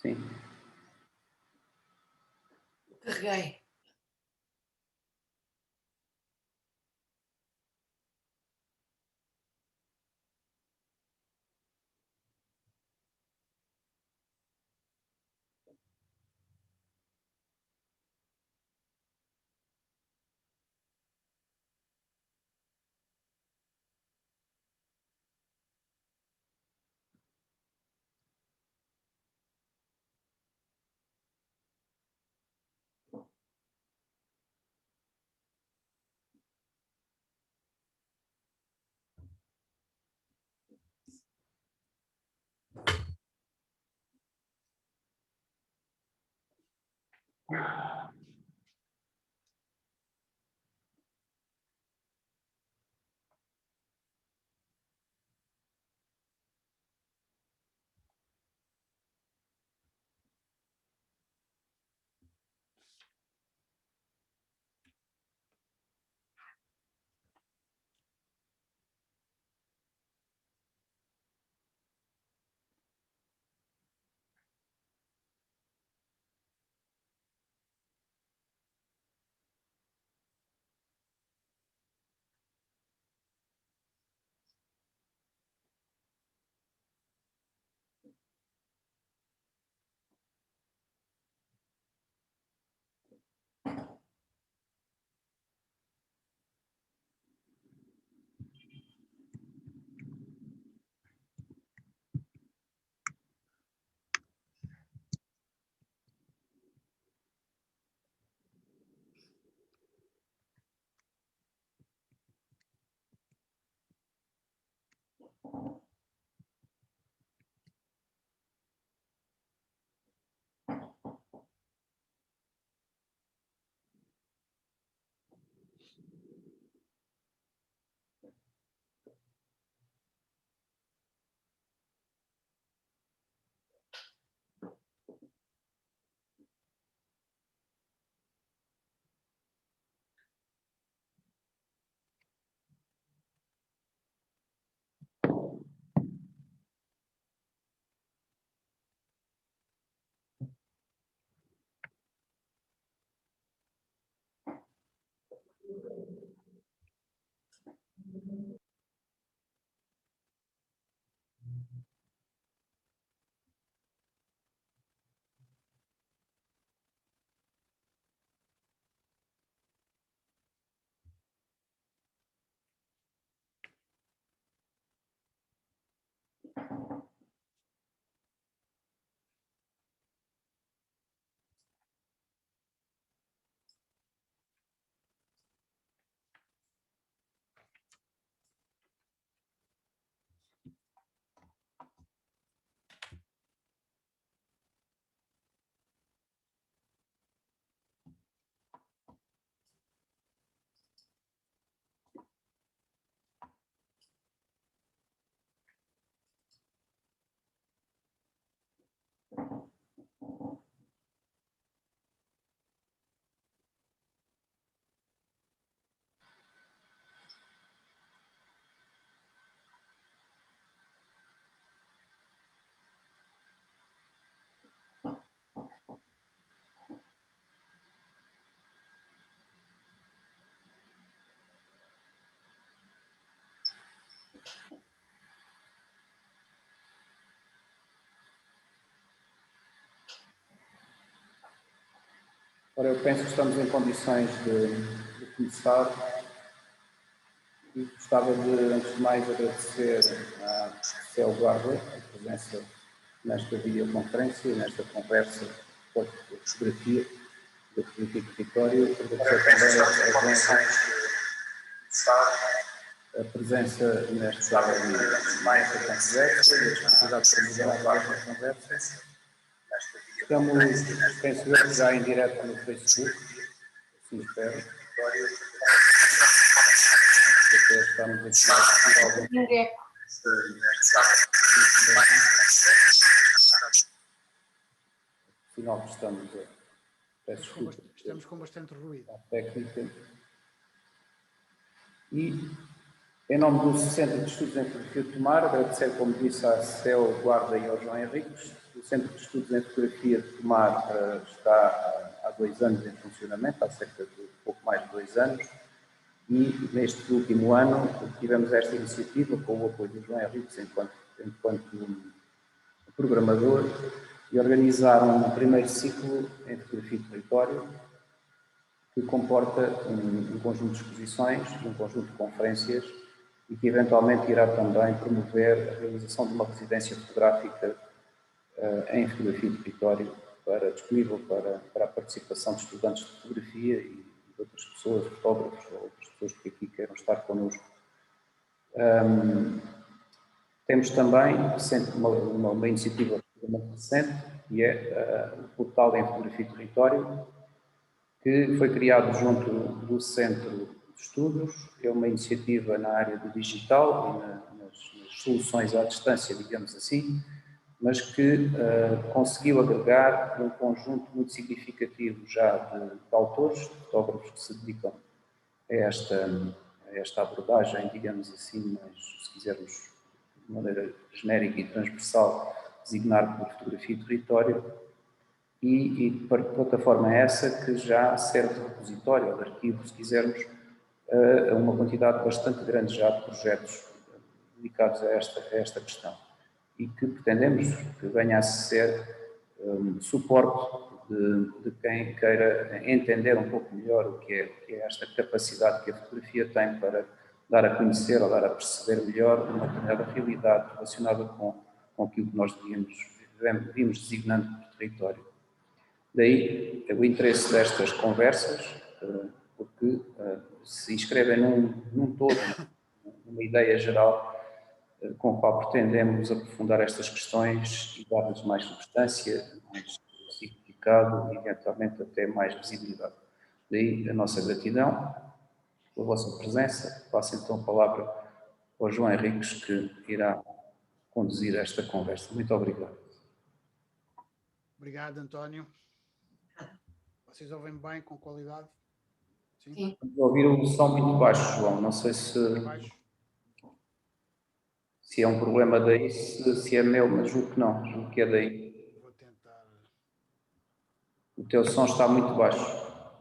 Sim. Carreguei. Ora, eu penso que estamos em condições de começar e gostava de, antes de mais, agradecer à Céu Guarda a presença nesta videoconferência e nesta conversa por fotografia do Político Vitória. Agradecer também a presença nesta conversa e a disponibilidade para moderar esta conversa. Estamos, penso eu, já em direto no Facebook, assim espero. Até estamos aqui. Sinal que estamos a... Peço desculpa. Estamos com bastante ruído. A técnica. E Em nome do Centro de Estudos em Fotografia de Tomar, agradecer, como disse, à Céu Guarda e ao João Henriques. O Centro de Estudos em Fotografia de Tomar está há 2 anos em funcionamento, há cerca de pouco mais de 2 anos, e neste último ano tivemos esta iniciativa com o apoio do João Henriques enquanto programador, e organizaram um primeiro ciclo em fotografia de território, que comporta um conjunto de exposições, um conjunto de conferências e que eventualmente irá também promover a realização de uma residência fotográfica em fotografia de território disponível para a participação de estudantes de fotografia e de outras pessoas, fotógrafos ou outras pessoas que aqui queiram estar connosco. Temos também uma iniciativa recente, que é o portal em fotografia de território, que foi criado junto do Centro de Estudos. É uma iniciativa na área do digital e nas soluções à distância, digamos assim, mas que conseguiu agregar um conjunto muito significativo já de autores, de fotógrafos que se dedicam a esta abordagem, digamos assim, mas se quisermos de maneira genérica e transversal, designar por fotografia e território, e para plataforma essa que já serve de repositório ou de arquivo, se quisermos, a uma quantidade bastante grande já de projetos dedicados a esta questão e que pretendemos que venha a ser suporte de quem queira entender um pouco melhor o que é esta capacidade que a fotografia tem para dar a conhecer ou dar a perceber melhor uma determinada realidade relacionada com aquilo que nós vimos designando por território. Daí o interesse destas conversas, porque se inscrevem num todo, numa ideia geral com a qual pretendemos aprofundar estas questões e dar-lhes mais substância, mais significado e, eventualmente, até mais visibilidade. Daí a nossa gratidão pela vossa presença. Passo então a palavra ao João Henriques, que irá conduzir esta conversa. Muito obrigado. Obrigado, António. Vocês ouvem bem, com qualidade? Sim. Vamos ouvir o som muito baixo, João. Não sei se é um problema daí, se é meu, mas julgo que não. Julgo que é daí. Vou tentar. O teu som está muito baixo.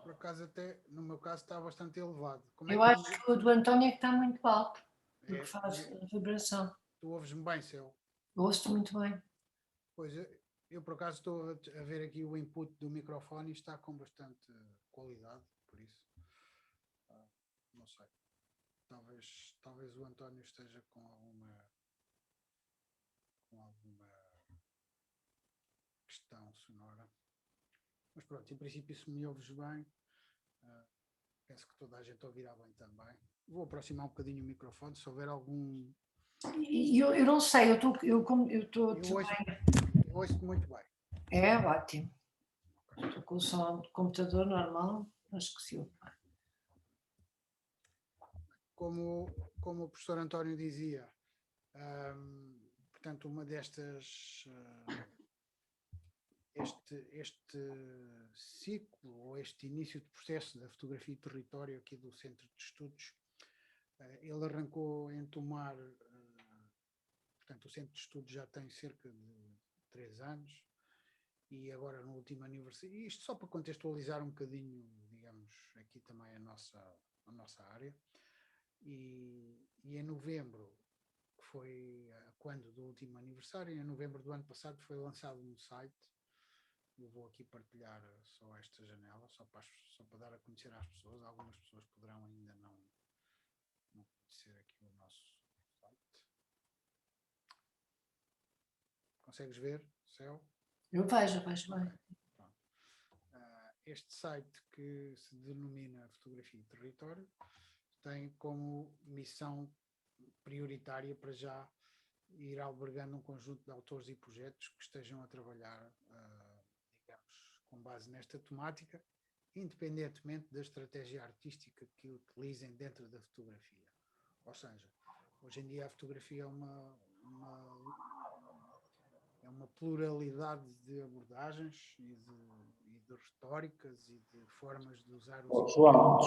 Por acaso, até no meu caso, está bastante elevado. Eu acho que o do António é que está muito alto, porque faz a vibração. Tu ouves-me bem, Céu? Eu ouço-te muito bem. Pois, eu por acaso estou a ver aqui o input do microfone e está com bastante qualidade, por isso. Não sei. Talvez o António esteja com alguma questão sonora. Mas pronto, em princípio, se me ouves bem, penso que toda a gente ouvirá bem também. Vou aproximar um bocadinho o microfone, se houver algum... Eu não sei, eu ouço-te muito bem. É ótimo. Estou com o som do computador normal, acho que se ouve bem. Como o professor António dizia, portanto, uma destas... Este ciclo, ou este início de processo da fotografia e território aqui do Centro de Estudos, ele arrancou em Tomar, portanto, o Centro de Estudos já tem cerca de 3 anos, e agora no último aniversário, isto só para contextualizar um bocadinho, digamos, aqui também a nossa área, e em novembro, que foi quando do último aniversário, em novembro do ano passado foi lançado um site. Eu vou aqui partilhar só esta janela, só para dar a conhecer às pessoas. Algumas pessoas poderão ainda não conhecer aqui o nosso site. Consegues ver, Céu? Eu vejo bem. Este site, que se denomina Fotografia e Território, tem como missão prioritária para já ir albergando um conjunto de autores e projetos que estejam a trabalhar com base nesta temática, independentemente da estratégia artística que utilizem dentro da fotografia. Ou seja, hoje em dia a fotografia é uma pluralidade de abordagens e de de retóricas e de formas de usar Oh, os... João,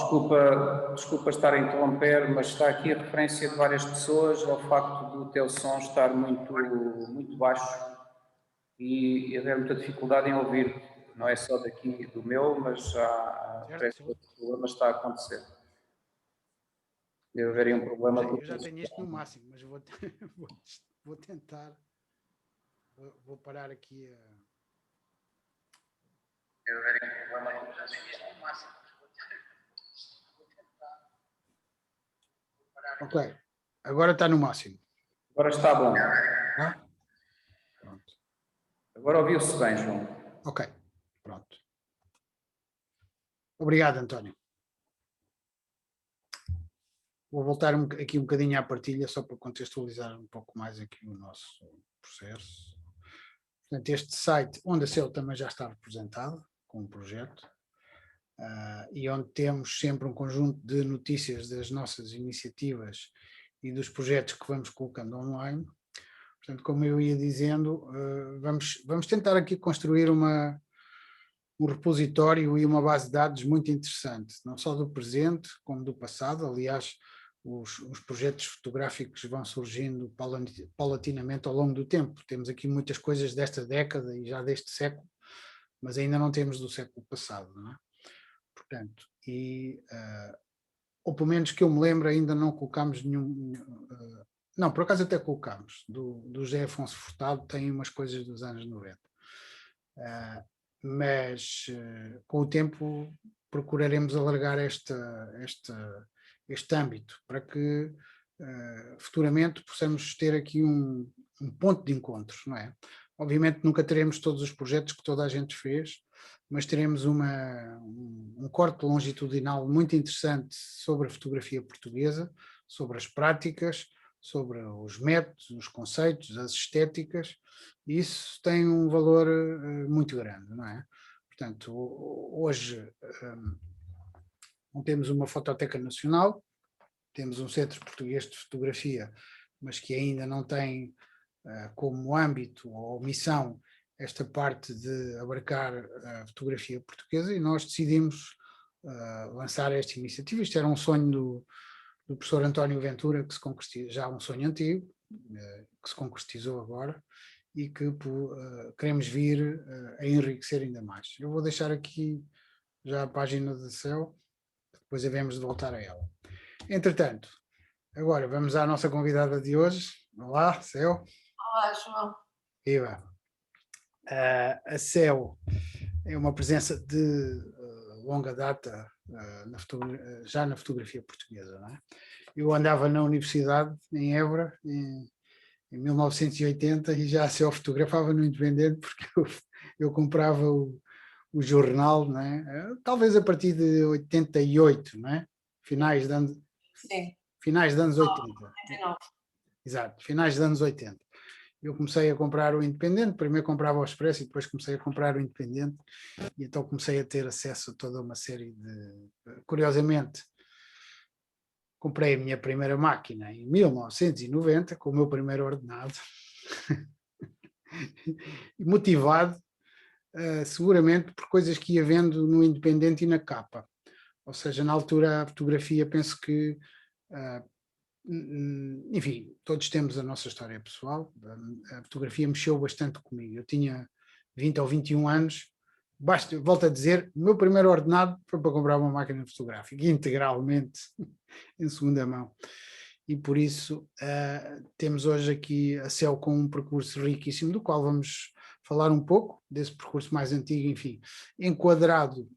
desculpa estar a interromper, mas está aqui a referência de várias pessoas ao facto do teu som estar muito baixo e haver muita dificuldade em ouvir. Não é só daqui do meu, mas parece que outro problema está a acontecer. Deve haver aí um problema. Eu já tenho isto no máximo, mas vou tentar. Vou parar aqui a... Deve haver aí um problema. Eu já tenho isto no máximo. Ok, agora está no máximo. Agora está bom. Tá? Pronto. Agora ouviu-se bem, João. Ok, pronto. Obrigado, António. Vou voltar aqui um bocadinho à partilha, só para contextualizar um pouco mais aqui o nosso processo. Portanto, este site, onde a SEO também já está representado, com um projeto, e onde temos sempre um conjunto de notícias das nossas iniciativas e dos projetos que vamos colocando online. Portanto, como eu ia dizendo, vamos tentar aqui construir um repositório e uma base de dados muito interessante, não só do presente, como do passado. Aliás, os projetos fotográficos vão surgindo paulatinamente ao longo do tempo. Temos aqui muitas coisas desta década e já deste século, mas ainda não temos do século passado, não é? Portanto, ou pelo menos que eu me lembro, ainda não colocámos nenhum... não, por acaso até colocámos. Do José Afonso Furtado tem umas coisas dos anos 90. Mas com o tempo procuraremos alargar este âmbito para que futuramente possamos ter aqui um ponto de encontro, não é? Obviamente nunca teremos todos os projetos que toda a gente fez, mas teremos um corte longitudinal muito interessante sobre a fotografia portuguesa, sobre as práticas, sobre os métodos, os conceitos, as estéticas, e isso tem um valor muito grande, não é? Portanto, hoje não temos uma Fototeca Nacional, temos um Centro Português de Fotografia, mas que ainda não tem como âmbito ou missão esta parte de abarcar a fotografia portuguesa, e nós decidimos lançar esta iniciativa. Isto era um sonho do professor António Ventura, que se concretizou, já um sonho antigo, que se concretizou agora, e que queremos vir a enriquecer ainda mais. Eu vou deixar aqui já a página da SEO, depois havemos de voltar a ela. Entretanto, agora vamos à nossa convidada de hoje. Olá, SEO. Olá, João. Viva! A SEO é uma presença de longa data já na fotografia portuguesa, não é? Eu andava na universidade, em Évora, em 1980, e já a SEO fotografava no Independente, porque eu comprava o jornal, não é? Talvez a partir de 88, não é? Finais de anos 80. 89. Exato, finais dos anos 80. Eu comecei a comprar o Independente, primeiro comprava o Expresso e depois comecei a comprar o Independente, e então comecei a ter acesso a toda uma série de... Curiosamente, comprei a minha primeira máquina em 1990, com o meu primeiro ordenado, motivado seguramente por coisas que ia vendo no Independente e na capa. Ou seja, na altura a fotografia, penso que enfim, todos temos a nossa história pessoal. A fotografia mexeu bastante comigo. Eu tinha 20 ou 21 anos, volto a dizer, o meu primeiro ordenado foi para comprar uma máquina fotográfica, integralmente em segunda mão. E por isso temos hoje aqui a SEO com um percurso riquíssimo, do qual vamos falar um pouco, desse percurso mais antigo, enfim, enquadrado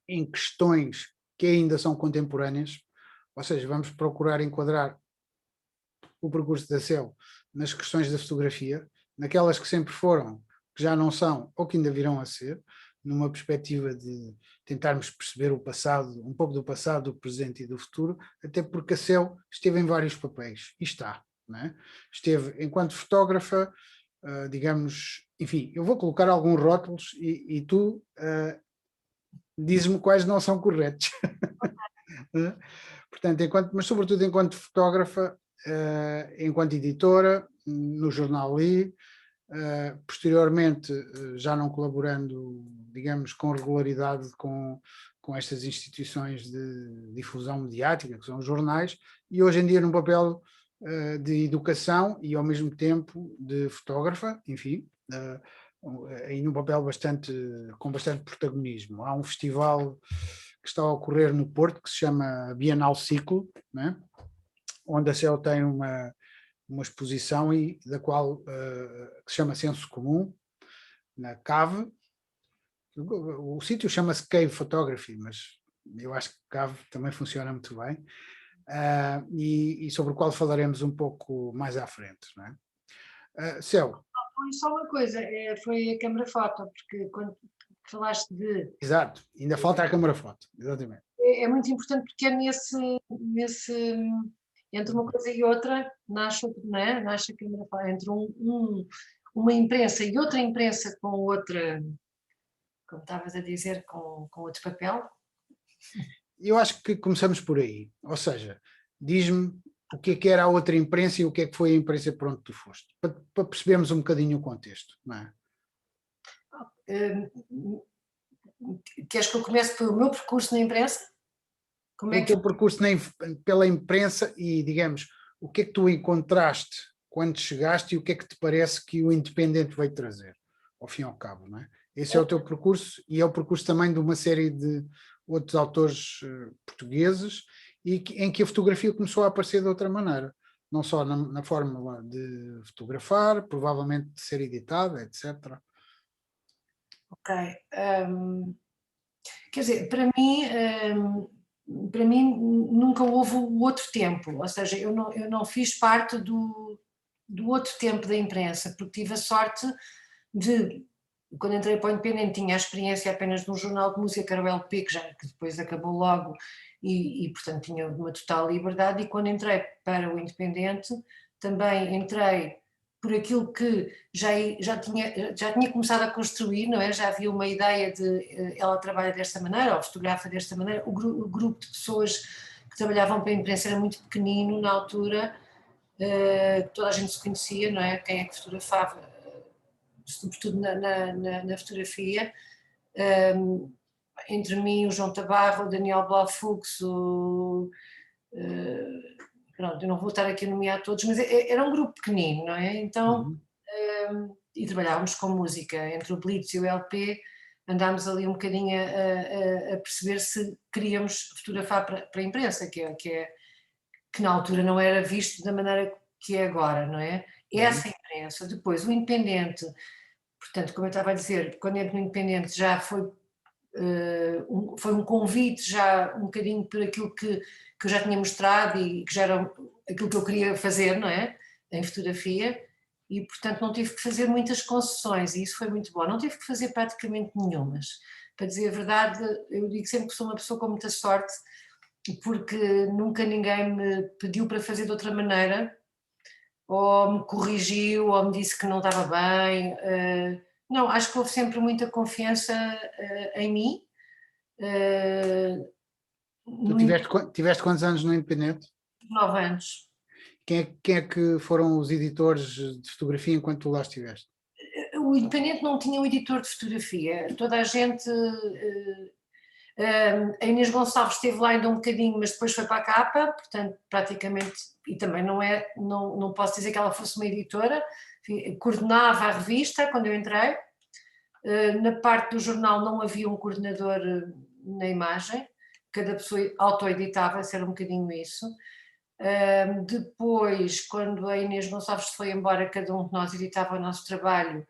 em questões que ainda são contemporâneas. Ou seja, vamos procurar enquadrar o percurso da SEO nas questões da fotografia, naquelas que sempre foram, que já não são ou que ainda virão a ser, numa perspectiva de tentarmos perceber o passado, um pouco do passado, do presente e do futuro, até porque a SEO esteve em vários papéis, e está, não é? Esteve enquanto fotógrafa, digamos, enfim, eu vou colocar alguns rótulos e tu dizes-me quais não são corretos. Portanto, mas sobretudo enquanto fotógrafa, enquanto editora, no jornal Li, posteriormente já não colaborando digamos, com regularidade com estas instituições de difusão mediática, que são os jornais, e hoje em dia num papel de educação e ao mesmo tempo de fotógrafa, enfim, aí num papel com bastante protagonismo. Há um festival que está a ocorrer no Porto que se chama Bienal Ciclo, né? Onde a CEL tem uma exposição da qual que se chama Senso Comum, na Cave. O sítio chama-se Cave Photography, mas eu acho que Cave também funciona muito bem, e sobre o qual falaremos um pouco mais à frente, não é? Céu. Foi só uma coisa, foi a câmara foto, porque quando falaste de... Exato, ainda falta a câmara foto, exatamente. É muito importante porque é entre uma coisa e outra, nasce a câmara foto, entre uma imprensa e outra imprensa com outra, como estavas a dizer, com outro papel. Eu acho que começamos por aí, ou seja, diz-me o que é que era a outra imprensa e o que é que foi a imprensa por onde tu foste, para percebermos um bocadinho o contexto, não é? Queres que eu comece pelo meu percurso na imprensa? O teu percurso pela imprensa e, digamos, o que é que tu encontraste quando chegaste e o que é que te parece que o Independente veio trazer, ao fim e ao cabo, não é? Esse é o teu percurso e é o percurso também de uma série de outros autores portugueses em que a fotografia começou a aparecer de outra maneira, não só na forma de fotografar, provavelmente de ser editada, etc. Ok. Quer dizer, para mim nunca houve o outro tempo, ou seja, eu não fiz parte do outro tempo da imprensa, porque tive a sorte de, quando entrei para o Independente, tinha a experiência apenas de um jornal de música, que era o LP, que depois acabou logo, e portanto tinha uma total liberdade, e quando entrei para o Independente, também entrei por aquilo que já tinha começado a construir, não é? Já havia uma ideia de ela trabalha desta maneira, ou fotografa desta maneira, o grupo de pessoas que trabalhavam para a imprensa era muito pequenino na altura, toda a gente se conhecia, não é? Quem é que fotografava, sobretudo na fotografia, entre mim, o João Tabarro, o Daniel Balfux, pronto, eu não vou estar aqui a nomear todos, mas era um grupo pequenino, não é? Então, e trabalhávamos com música, entre o Blitz e o LP, andámos ali um bocadinho a perceber se queríamos fotografar para a imprensa, que na altura não era visto da maneira que é agora, não é? Essa imprensa, depois o Independente, portanto, como eu estava a dizer, quando entro no Independente já foi um convite já um bocadinho por aquilo que eu já tinha mostrado e que já era aquilo que eu queria fazer, não é? Em fotografia, e portanto não tive que fazer muitas concessões e isso foi muito bom, não tive que fazer praticamente nenhumas. Para dizer a verdade, eu digo sempre que sou uma pessoa com muita sorte, porque nunca ninguém me pediu para fazer de outra maneira, ou me corrigiu, ou me disse que não estava bem. Não, acho que houve sempre muita confiança em mim. Tu tiveste quantos anos no Independente? 9 anos. Quem é que foram os editores de fotografia enquanto tu lá estiveste? O Independente não tinha um editor de fotografia, toda a gente... a Inês Gonçalves esteve lá ainda um bocadinho, mas depois foi para a capa, portanto, praticamente, e também não posso dizer que ela fosse uma editora, coordenava a revista quando eu entrei. Na parte do jornal não havia um coordenador na imagem, cada pessoa autoeditava, era um bocadinho isso. Depois, quando a Inês Gonçalves foi embora, cada um de nós editava o nosso trabalho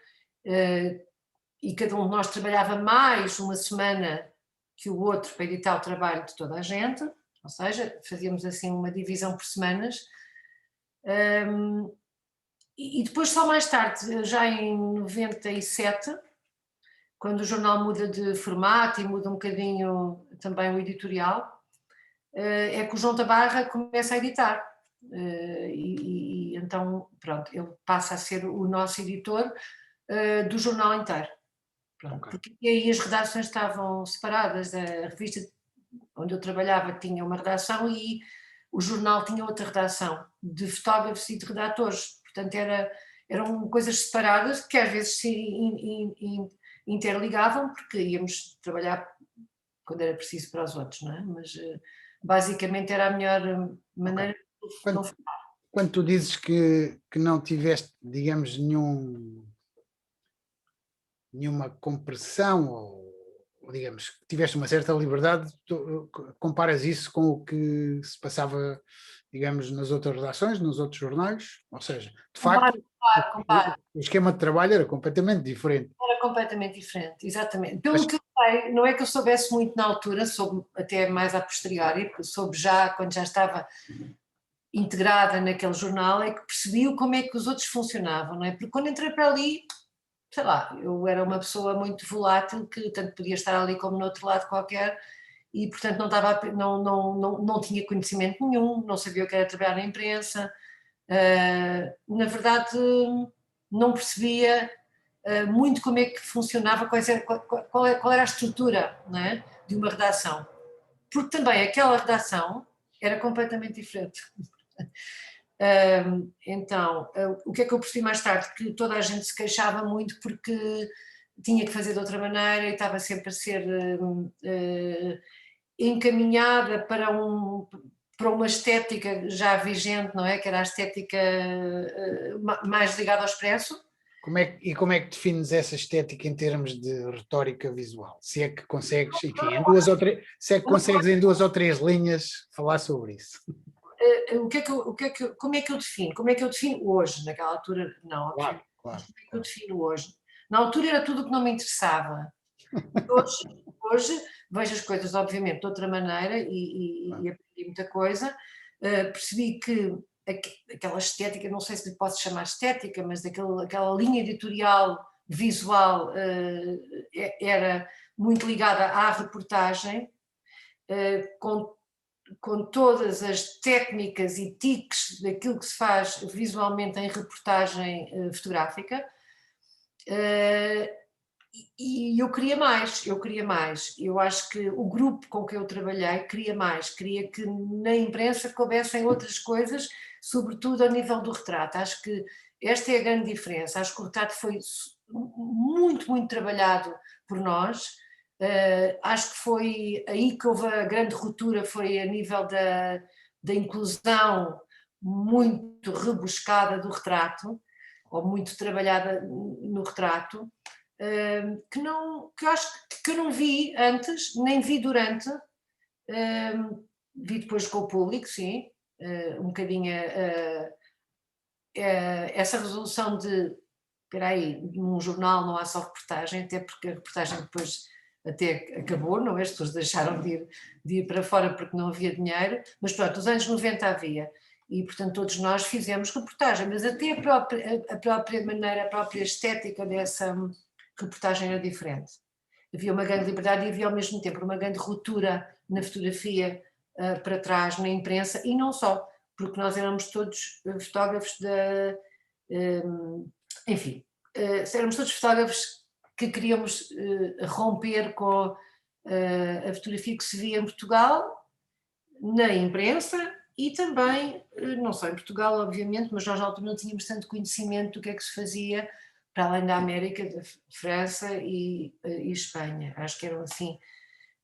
e cada um de nós trabalhava mais uma semana que o outro para editar o trabalho de toda a gente, ou seja, fazíamos assim uma divisão por semanas. E depois só mais tarde, já em 97, quando o jornal muda de formato e muda um bocadinho também o editorial, é que o João Tabarra começa a editar. E então, pronto, ele passa a ser o nosso editor do jornal inteiro. Pronto, okay. Porque aí as redações estavam separadas, a revista onde eu trabalhava tinha uma redação e o jornal tinha outra redação, de fotógrafos e de redатores, portanto eram coisas separadas que às vezes se interligavam porque íamos trabalhar quando era preciso para os outros, não é? Mas basicamente era a melhor maneira de não. Quando tu dizes que não tiveste, digamos, nenhuma compressão ou, digamos, que tiveste uma certa liberdade, tu comparas isso com o que se passava, digamos, nas outras redações, nos outros jornais? Ou seja, de facto, Comparo. o esquema de trabalho era completamente diferente. Era completamente diferente, exatamente. Pelo que eu sei, não é que eu soubesse muito na altura, soube até mais a posteriori, porque soube já, quando já estava integrada naquele jornal, é que percebi como é que os outros funcionavam, não é? Porque quando entrei para ali, sei lá, eu era uma pessoa muito volátil, que tanto podia estar ali como no outro lado qualquer, e portanto não tinha conhecimento nenhum, não sabia o que era trabalhar na imprensa, na verdade não percebia muito como é que funcionava, qual era a estrutura, não é, de uma redação, porque também aquela redação era completamente diferente. Então, o que é que eu percebi mais tarde? Que toda a gente se queixava muito porque tinha que fazer de outra maneira e estava sempre a ser encaminhada para uma estética já vigente, não é? Que era a estética mais ligada ao expresso. Como é que defines essa estética em termos de retórica visual? Se é que consegues, enfim, se é que consegues em 2 ou 3 linhas falar sobre isso. Como é que eu defino? Como é que eu defino hoje? Naquela altura, não. Claro. Como é que eu defino hoje? Na altura era tudo o que não me interessava. Hoje vejo as coisas, obviamente, de outra maneira e aprendi muita coisa. Percebi que aquela estética, não sei se lhe posso chamar estética, mas aquela linha editorial visual era muito ligada à reportagem, com todas as técnicas e tiques daquilo que se faz visualmente em reportagem fotográfica, e eu queria mais. Eu acho que o grupo com que eu trabalhei queria que na imprensa coubessem outras coisas, sobretudo a nível do retrato. Acho que esta é a grande diferença. Acho que o retrato foi muito, muito trabalhado por nós. Acho que foi aí que houve a grande ruptura, foi a nível da inclusão muito rebuscada do retrato, ou muito trabalhada no retrato, que eu acho que eu não vi antes, nem vi durante, vi depois com o público, sim, um bocadinho essa resolução de, espera aí, num jornal não há só reportagem, até porque a reportagem depois até acabou, não é? As pessoas deixaram de ir para fora porque não havia dinheiro, mas pronto, nos anos 90 havia, e portanto todos nós fizemos reportagem, mas até a própria maneira, a própria estética dessa reportagem era diferente. Havia uma grande liberdade e havia ao mesmo tempo uma grande ruptura na fotografia para trás, na imprensa, e não só, porque nós éramos todos fotógrafos enfim, éramos todos fotógrafos que queríamos romper com a fotografia que se via em Portugal, na imprensa, e também, não só em Portugal, obviamente, mas nós na altura não tínhamos tanto conhecimento do que é que se fazia para além da América, da França e Espanha. Acho que eram assim,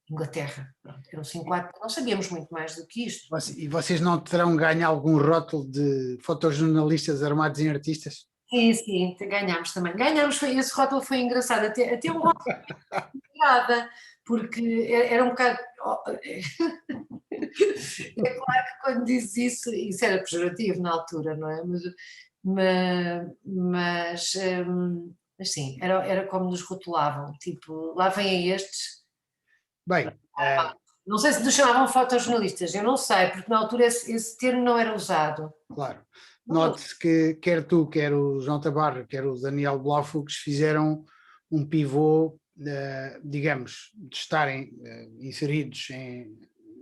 Inglaterra, pronto, eram assim 4, não sabíamos muito mais do que isto. E vocês não terão ganho algum rótulo de fotojornalistas armados em artistas? Sim, ganhámos também. Esse rótulo foi engraçado, até um rótulo engraçada, porque era um bocado. É claro que quando dizes isso era pejorativo na altura, não é? Mas sim, era como nos rotulavam, tipo, lá vêm estes. Bem, Não sei se nos chamavam fotojornalistas, eu não sei, porque na altura esse termo não era usado. claro. Note-se que quer tu, quer o João Tabarra, quer o Daniel Blaufuchs fizeram um pivô, digamos, de estarem inseridos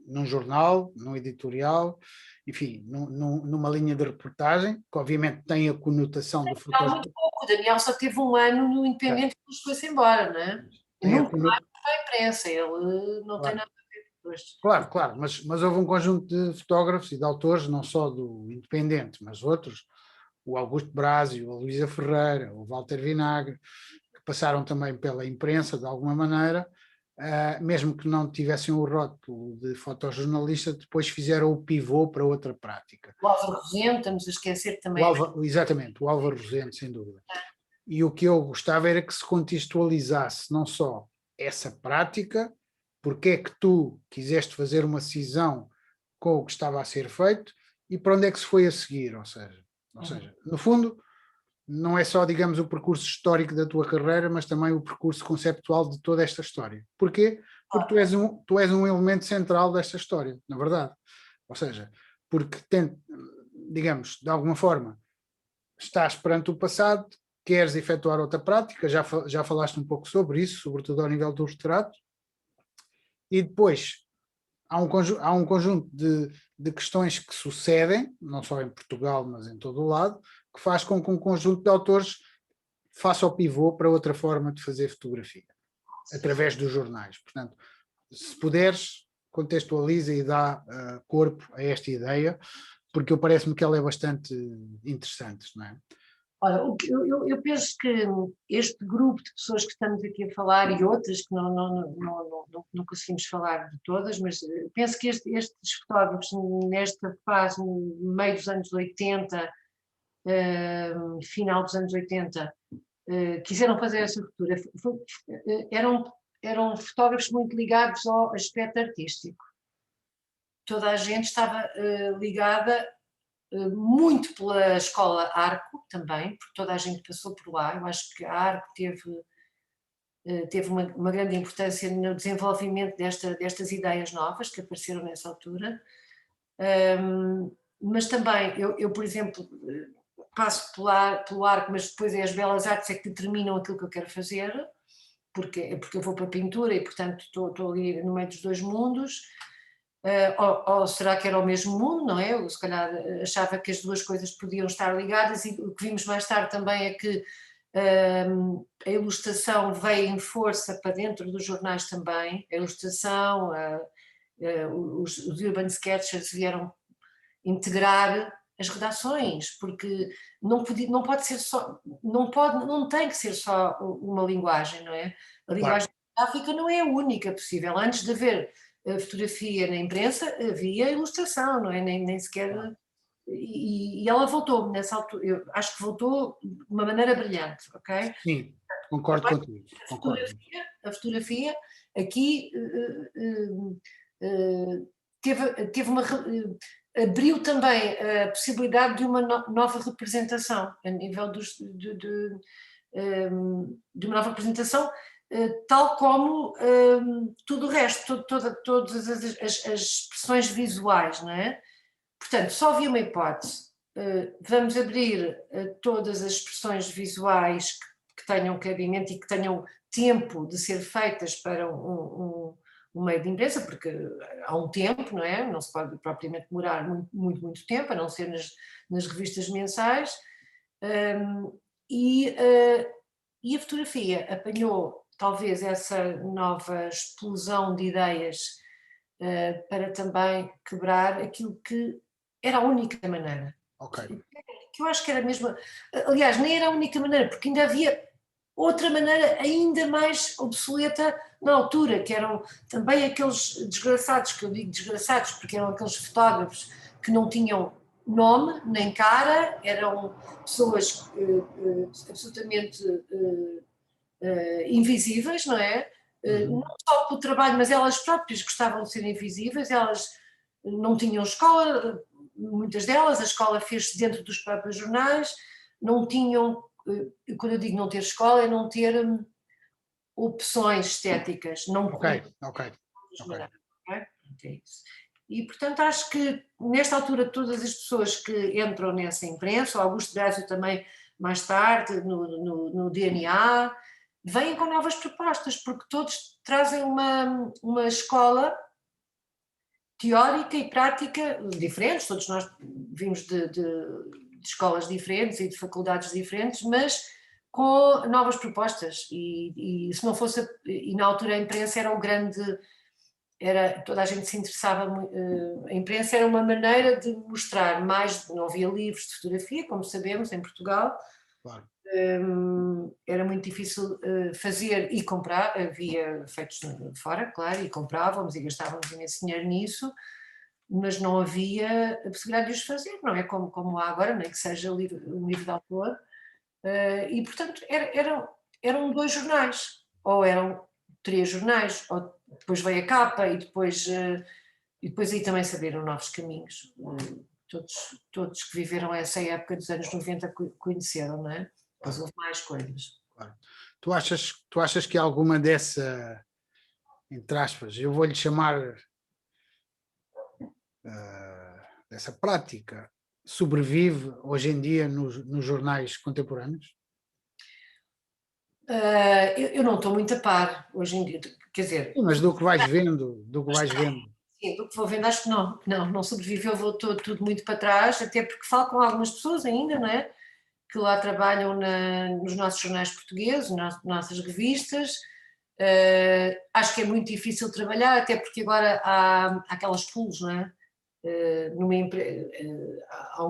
num jornal, num editorial, enfim, numa linha de reportagem, que obviamente tem a conotação do fotógrafo. Muito pouco, o Daniel só teve um ano no Independente e depois foi-se embora, não é? Nunca mais foi à imprensa, ele não tem nada a ver com isto. Claro, mas houve um conjunto de fotógrafos e de autores, não só do Independente, mas outros, o Augusto Brásio, a Luísa Ferreira, o Walter Vinagre, que passaram também pela imprensa, de alguma maneira, mesmo que não tivessem o rótulo de fotojornalista, depois fizeram o pivô para outra prática. O Álvaro Rosendo, estamos a esquecer também. Exatamente, o Álvaro Rosendo, sem dúvida. E o que eu gostava era que se contextualizasse não só essa prática, porque é que tu quiseste fazer uma cisão com o que estava a ser feito e para onde é que se foi a seguir, ou seja, no fundo, não é só, digamos, o percurso histórico da tua carreira, mas também o percurso conceptual de toda esta história. Porquê? Porque tu és um elemento central desta história, na verdade. Ou seja, porque, digamos, de alguma forma, estás perante o passado, queres efetuar outra prática, já falaste um pouco sobre isso, sobretudo ao nível do retrato, e depois há um conjunto de questões que sucedem, não só em Portugal, mas em todo o lado, que faz com que um conjunto de autores faça o pivô para outra forma de fazer fotografia, através dos jornais. Portanto, se puderes, contextualiza e dá corpo a esta ideia, porque parece-me que ela é bastante interessante, não é? Olha, eu penso que este grupo de pessoas que estamos aqui a falar e outras que não conseguimos falar de todas, mas penso que estes fotógrafos nesta fase, no meio dos anos 80, final dos anos 80, quiseram fazer essa ruptura. Eram fotógrafos muito ligados ao aspecto artístico. Toda a gente estava ligada muito pela escola Arco também, porque toda a gente passou por lá. Eu acho que a Arco teve uma grande importância no desenvolvimento destas ideias novas que apareceram nessa altura. Mas também, eu por exemplo, passo pelo Arco, mas depois é as belas artes é que determinam aquilo que eu quero fazer, porque eu vou para a pintura e, portanto, estou ali no meio dos dois mundos. Ou será que era o mesmo mundo, não é? Eu se calhar achava que as duas coisas podiam estar ligadas, e o que vimos mais tarde também é que a ilustração veio em força para dentro dos jornais também. A ilustração, os urban sketchers vieram integrar as redações, porque não pode ser só, não tem que ser só uma linguagem, não é? A linguagem gráfica não é a única possível. Antes de haver a fotografia na imprensa, havia ilustração, não é? Nem sequer... E ela voltou nessa altura, eu acho que voltou de uma maneira brilhante, ok? Sim, concordo contigo. A fotografia aqui abriu também a possibilidade de uma nova representação, a nível de uma nova representação, tal como tudo o resto, todas as expressões visuais, não é? Portanto, só havia uma hipótese. Vamos abrir todas as expressões visuais que tenham cabimento e que tenham tempo de ser feitas para um meio de imprensa, porque há um tempo, não é? Não se pode propriamente demorar muito tempo, a não ser nas revistas mensais. E a fotografia apanhou talvez essa nova explosão de ideias para também quebrar aquilo que era a única maneira. Ok. Que eu acho que era mesmo... Aliás, nem era a única maneira, porque ainda havia outra maneira ainda mais obsoleta na altura, que eram também aqueles desgraçados, que eu digo desgraçados, porque eram aqueles fotógrafos que não tinham nome nem cara, eram pessoas absolutamente invisíveis, não é? Não só pelo trabalho, mas elas próprias gostavam de ser invisíveis, elas não tinham escola, muitas delas, a escola fez-se dentro dos próprios jornais, não tinham, quando eu digo não ter escola, é não ter opções estéticas. Não Ok. É isso. E, portanto, acho que nesta altura todas as pessoas que entram nessa imprensa, o Augusto Drásio também mais tarde, no DNA, vêm com novas propostas, porque todos trazem uma escola teórica e prática diferentes, todos nós vimos de escolas diferentes e de faculdades diferentes, mas com novas propostas, e se não fosse, e na altura a imprensa era o grande... toda a gente se interessava, a imprensa era uma maneira de mostrar mais, não havia livros de fotografia, como sabemos, em Portugal, Claro. era muito difícil fazer e comprar, havia feitos fora, claro, e comprávamos e gastávamos imenso dinheiro nisso, mas não havia a possibilidade de os fazer, não é como há agora, nem que seja um livro de autor, e portanto eram 2 jornais, ou eram 3 jornais, ou depois veio a capa e depois aí também se abriram novos caminhos. Todos que viveram essa época dos anos 90 conheceram, não é? Depois houve mais coisas. Claro. Tu achas que alguma dessa, entre aspas, eu vou-lhe chamar dessa prática, sobrevive hoje em dia nos jornais contemporâneos? Eu não estou muito a par hoje em dia, quer dizer... Sim, mas do que vais vendo, Sim, do que vou vendo acho que não sobreviveu, voltou tudo muito para trás, até porque falo com algumas pessoas ainda, não é? Que lá trabalham nos nossos jornais portugueses, nas nossas revistas. Acho que é muito difícil trabalhar, até porque agora há aquelas pools, não é? Há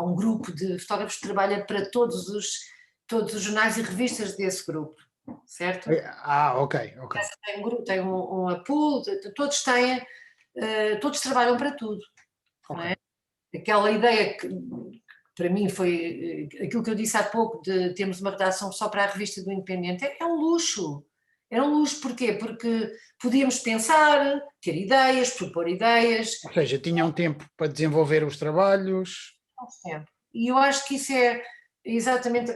um grupo de fotógrafos que trabalha para todos os jornais e revistas desse grupo, certo? Ok. Tem uma pool, todos trabalham para tudo, Okay. não é? Aquela ideia que para mim foi aquilo que eu disse há pouco, de termos uma redação só para a revista do Independente, é um luxo. Era um luxo, porquê? Porque podíamos pensar, ter ideias, propor ideias. Ou seja, tinham tempo para desenvolver os trabalhos. E eu acho que isso é exatamente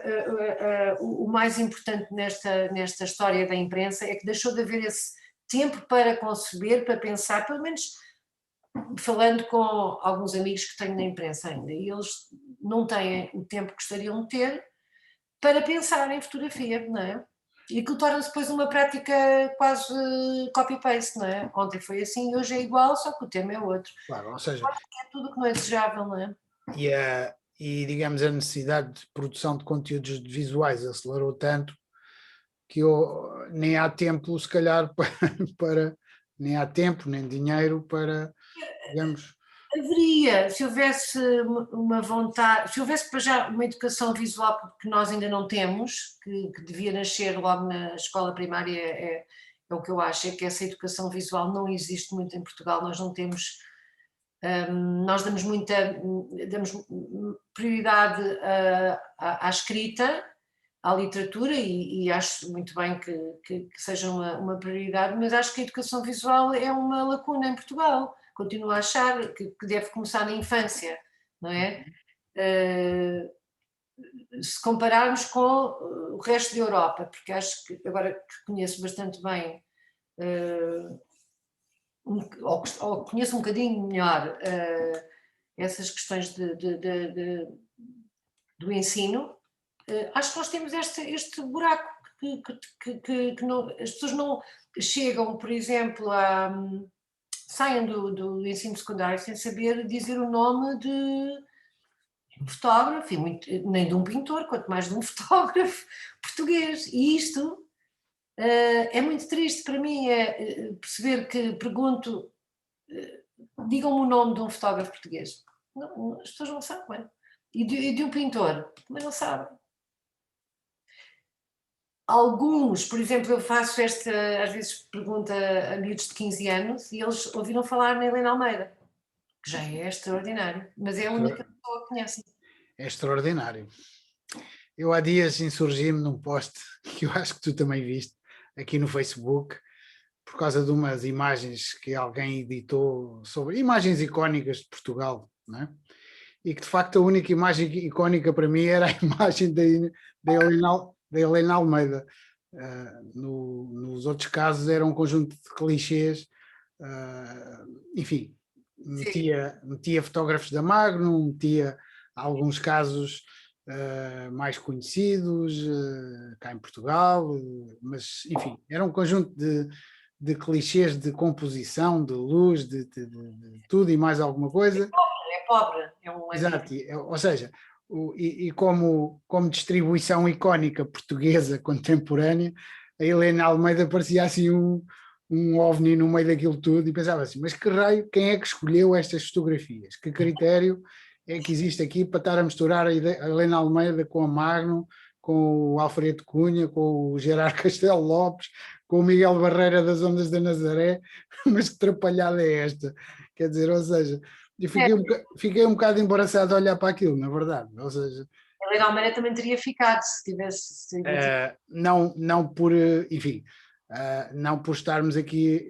o mais importante nesta história da imprensa, é que deixou de haver esse tempo para conceber, para pensar, pelo menos falando com alguns amigos que tenho na imprensa ainda, e eles não têm o tempo que gostariam de ter para pensar em fotografia, não é? E aquilo torna-se depois uma prática quase copy-paste, não é? Ontem foi assim e hoje é igual, só que o tema é outro. Claro, ou seja... É tudo o que não é desejável, não é? E digamos, a necessidade de produção de conteúdos visuais acelerou tanto que nem há tempo, se calhar, nem há tempo, nem dinheiro para, digamos... Haveria, se houvesse uma vontade, se houvesse para já uma educação visual que nós ainda não temos, que devia nascer logo na escola primária, é o que eu acho, é que essa educação visual não existe muito em Portugal, nós não temos, nós damos prioridade à escrita, à literatura, e acho muito bem que seja uma prioridade, mas acho que a educação visual é uma lacuna em Portugal. Continuo a achar que deve começar na infância, não é? Se compararmos com o resto da Europa, porque acho que agora que conheço bastante bem, ou conheço um bocadinho melhor essas questões do ensino, acho que nós temos este buraco que não, as pessoas não chegam, por exemplo, saem do ensino secundário sem saber dizer o nome de um fotógrafo, nem de um pintor, quanto mais de um fotógrafo português. E isto é muito triste para mim, é perceber que pergunto, digam-me o nome de um fotógrafo português. Não, as pessoas não sabem. E de um pintor, mas não sabem. Alguns, por exemplo, eu faço às vezes pergunta a miúdos de 15 anos e eles ouviram falar na Helena Almeida, que já é extraordinário, mas é a única pessoa que conhecem. É extraordinário. Eu há dias insurgi-me num post que eu acho que tu também viste, aqui no Facebook, por causa de umas imagens que alguém editou sobre imagens icónicas de Portugal, não é? E que de facto a única imagem icónica para mim era a imagem da Helena Almeida. Nos outros casos era um conjunto de clichês, enfim, metia fotógrafos da Magnum, metia alguns casos mais conhecidos cá em Portugal, mas enfim, era um conjunto de clichês de composição, de luz, de tudo e mais alguma coisa. É pobre. Exato, ou seja, como distribuição icónica portuguesa contemporânea, a Helena Almeida parecia assim um ovni no meio daquilo tudo, e pensava assim, mas que raio, quem é que escolheu estas fotografias? Que critério é que existe aqui para estar a misturar a Helena Almeida com a Magnum, com o Alfredo Cunha, com o Gerardo Castelo Lopes, com o Miguel Barreira das Ondas da Nazaré, mas que trapalhada é esta? Quer dizer, ou seja, eu fiquei um bocado embaraçado a olhar para aquilo, na verdade, ou seja... A Leila Almeida também teria ficado se tivesse... não por, enfim, não por estarmos aqui...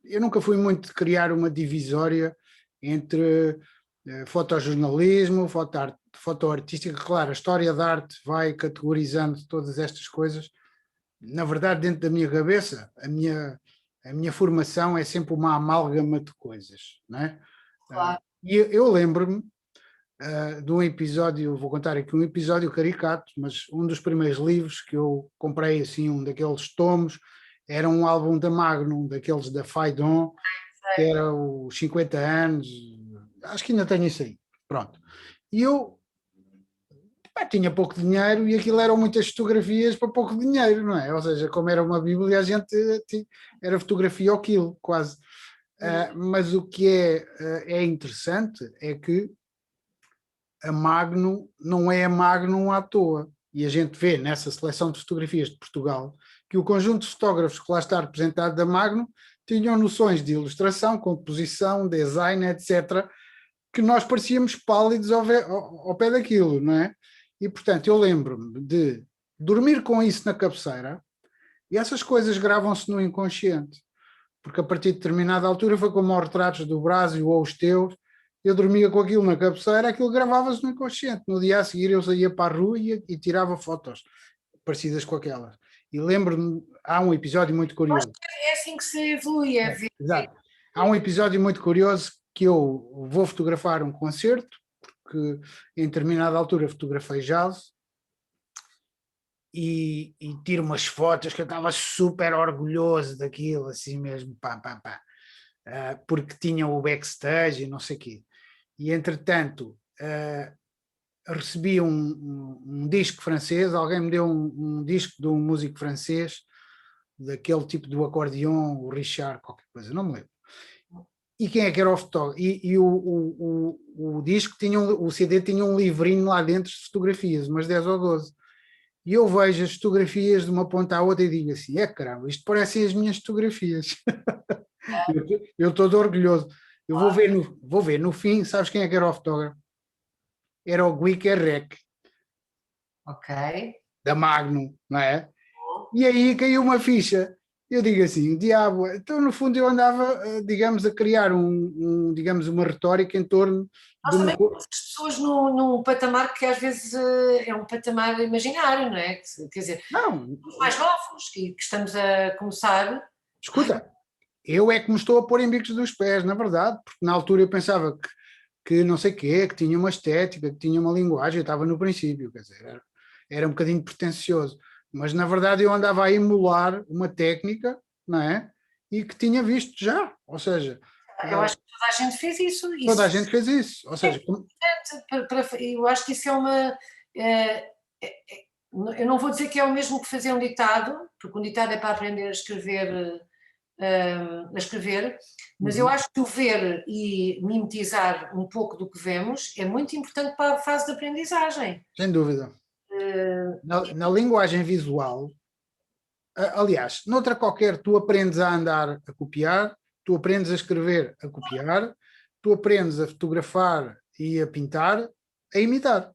Eu nunca fui muito de criar uma divisória entre fotojornalismo, fotoartística. Claro, a história da arte vai categorizando todas estas coisas. Na verdade, dentro da minha cabeça, a minha formação é sempre uma amálgama de coisas, não é? Claro. E eu lembro-me de um episódio, vou contar aqui um episódio caricato, mas um dos primeiros livros que eu comprei, assim, um daqueles tomos, era um álbum da Magnum, daqueles da Phaidon, que era os 50 anos, acho que ainda tenho isso aí, pronto. E eu tinha pouco dinheiro e aquilo eram muitas fotografias para pouco dinheiro, não é? Ou seja, como era uma bíblia, a gente era fotografia ao quilo, quase. Mas o que é interessante é que a Magnum não é a Magnum à toa. E a gente vê nessa seleção de fotografias de Portugal que o conjunto de fotógrafos que lá está representado da Magnum tinham noções de ilustração, composição, design, etc., que nós parecíamos pálidos ao pé daquilo, não é? E, portanto, eu lembro-me de dormir com isso na cabeceira e essas coisas gravam-se no inconsciente, porque a partir de determinada altura foi como os retratos do Brásio ou os teus, eu dormia com aquilo na cabeceira, aquilo gravava-se no inconsciente. No dia a seguir eu saía para a rua e tirava fotos parecidas com aquelas. E lembro-me, há um episódio muito curioso. É assim que se evolui, Exato. Há um episódio muito curioso que eu vou fotografar um concerto, porque em determinada altura fotografei jazz e tiro umas fotos que eu estava super orgulhoso daquilo, assim mesmo, pá, pá, pá. Porque tinha o backstage e não sei o quê. E entretanto recebi um disco francês, alguém me deu um disco de um músico francês, daquele tipo do acordeão, o Richard, qualquer coisa, não me lembro. E quem é que era o fotógrafo? E o disco tinha, o CD tinha um livrinho lá dentro de fotografias, umas 10 ou 12. E eu vejo as fotografias de uma ponta à outra e digo assim, caramba, isto parecem as minhas fotografias. Eu estou orgulhoso. Eu vou ver no fim, sabes quem é que era o fotógrafo? Era o Guy Rec. Ok. Da Magnum, não é? E aí caiu uma ficha. Eu digo assim, diabo, então no fundo eu andava, digamos, a criar digamos, uma retórica em torno Nós de uma também temos as pessoas num patamar que às vezes é um patamar imaginário, não é? Quer dizer, Não, os mais novos, que estamos a começar. escuta, eu é que me estou a pôr em bicos dos pés, na verdade, porque na altura eu pensava que não sei o quê, que tinha uma estética, que tinha uma linguagem, eu estava no princípio, quer dizer, era um bocadinho pretencioso, mas na verdade eu andava a emular uma técnica, não é? E que tinha visto já, ou seja... Eu acho que toda a gente fez isso. Toda a gente fez isso, ou seja... Eu acho que isso é uma... eu não vou dizer que é o mesmo que fazer um ditado, porque um ditado é para aprender a escrever, mas eu acho que o ver e mimetizar um pouco do que vemos é muito importante para a fase de aprendizagem. Sem dúvida. Na linguagem visual, aliás, noutra qualquer, tu aprendes a andar a copiar, tu aprendes a escrever a copiar, tu aprendes a fotografar e a pintar, a imitar.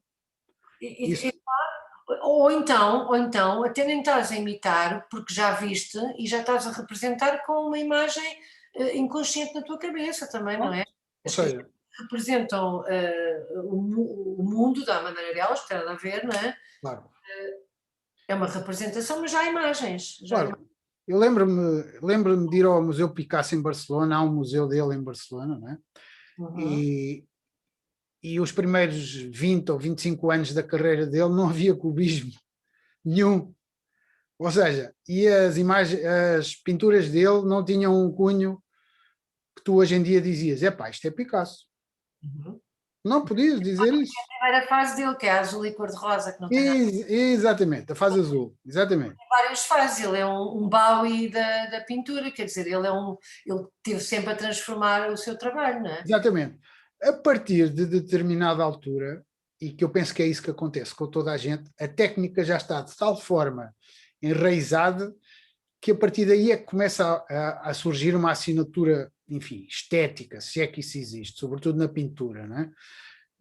Ou então, até nem estás a imitar, porque já viste e já estás a representar com uma imagem inconsciente na tua cabeça também, não é? Ou seja, representam o mundo da maneira delas, que tem nada a ver, não é? Claro. É uma representação, mas já há imagens. Claro. Eu lembro-me de ir ao Museu Picasso em Barcelona, há um museu dele em Barcelona, não é? Uhum. E os primeiros 20 ou 25 anos da carreira dele não havia cubismo nenhum. Ou seja, e as pinturas dele não tinham um cunho que tu hoje em dia dizias, isto é Picasso. Uhum. Não podias dizer isso. É a primeira fase dele, que é a azul e cor-de-rosa, que não tem nada. Exatamente, a fase azul, exatamente. Tem várias fases, ele é um Bowie da pintura, quer dizer, ele teve sempre a transformar o seu trabalho, não é? Exatamente. A partir de determinada altura, e que eu penso que é isso que acontece com toda a gente, a técnica já está de tal forma enraizada que a partir daí é que começa a surgir uma assinatura, enfim, estética, se é que isso existe, sobretudo na pintura, não é?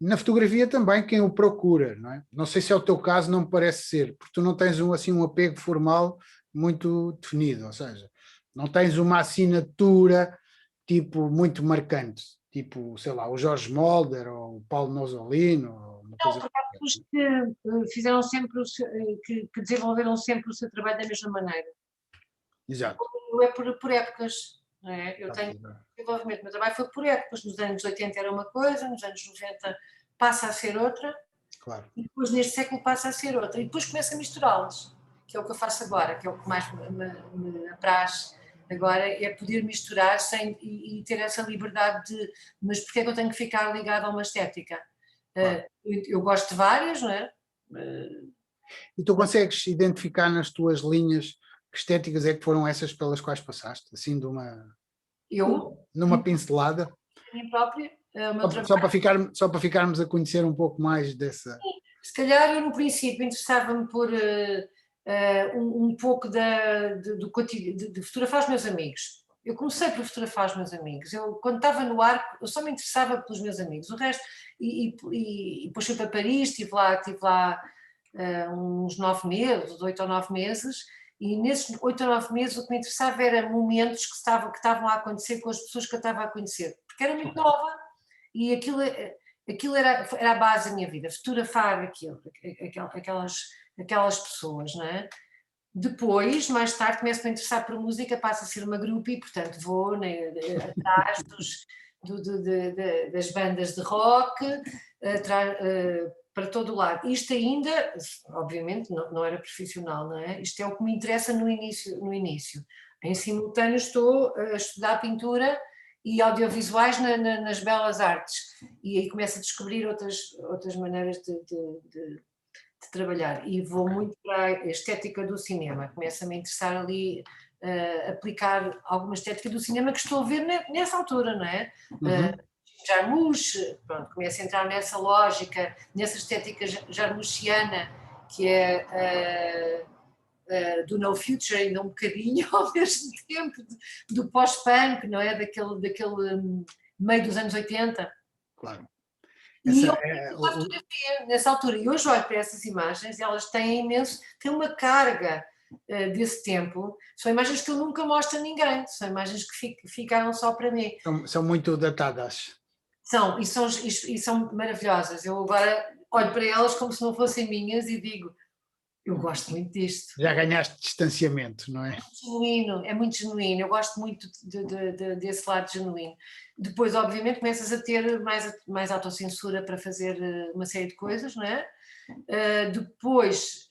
Na fotografia também, quem o procura, não é? Não sei se é o teu caso, não me parece ser, porque tu não tens um apego formal muito definido, ou seja, não tens uma assinatura tipo muito marcante, tipo, sei lá, o Jorge Molder ou o Paulo Nosolino, ou uma Não, coisa. porque há pessoas que fizeram sempre, que desenvolveram sempre o seu trabalho da mesma maneira. Exato. Eu é por épocas, não é? Eu tenho desenvolvimento, o meu trabalho foi por épocas, nos anos 80 era uma coisa, nos anos 90 passa a ser outra, Claro. e depois neste século passa a ser outra, e depois começa a misturá-los, que é o que eu faço agora, que é o que mais me apraz agora, é poder misturar e ter essa liberdade de, mas porque é que eu tenho que ficar ligada a uma estética? Claro. Eu gosto de várias, não é? E tu consegues identificar nas tuas linhas que estéticas é que foram essas pelas quais passaste, assim numa pincelada? A mim própria, o meu trabalho. Só para ficarmos a conhecer um pouco mais dessa. Se calhar eu no princípio interessava-me por um pouco do cotidiano, de fotografar os meus amigos. Eu comecei por fotografar os meus amigos. Eu, quando estava no arco, eu só me interessava pelos meus amigos. O resto, e depois fui para Paris, estive lá uns 9 meses, 8 ou 9 meses, e nesses 8 ou 9 meses o que me interessava era momentos que estavam a acontecer com as pessoas que eu estava a conhecer, porque era muito nova e aquilo era a base da minha vida, fotografar aquelas pessoas, não é? Depois, mais tarde, começo a me interessar por música, passo a ser uma groupie, portanto vou atrás das bandas de rock, para todo o lado. Isto ainda, obviamente, não era profissional, não é? Isto é o que me interessa no início. Em simultâneo estou a estudar pintura e audiovisuais nas belas artes, e aí começo a descobrir outras maneiras de trabalhar, e vou muito para a estética do cinema, começo a me interessar ali, aplicar alguma estética do cinema que estou a ver nessa altura, não é? Jarmusch, pronto, começo a entrar nessa lógica, nessa estética jarmuschiana, que é do No Future, ainda um bocadinho, ao mesmo tempo do pós-punk, não é? Daquele meio dos anos 80. Claro. E eu fotografia nessa altura, e hoje olho para essas imagens e elas têm uma carga desse tempo, são imagens que eu nunca mostro a ninguém, são imagens que ficaram só para mim. São muito datadas. São maravilhosas, eu agora olho para elas como se não fossem minhas e digo, eu gosto muito disto. Já ganhaste distanciamento, não é? É muito genuíno, eu gosto muito desse lado genuíno. Depois, obviamente, começas a ter mais autocensura para fazer uma série de coisas, não é? Depois,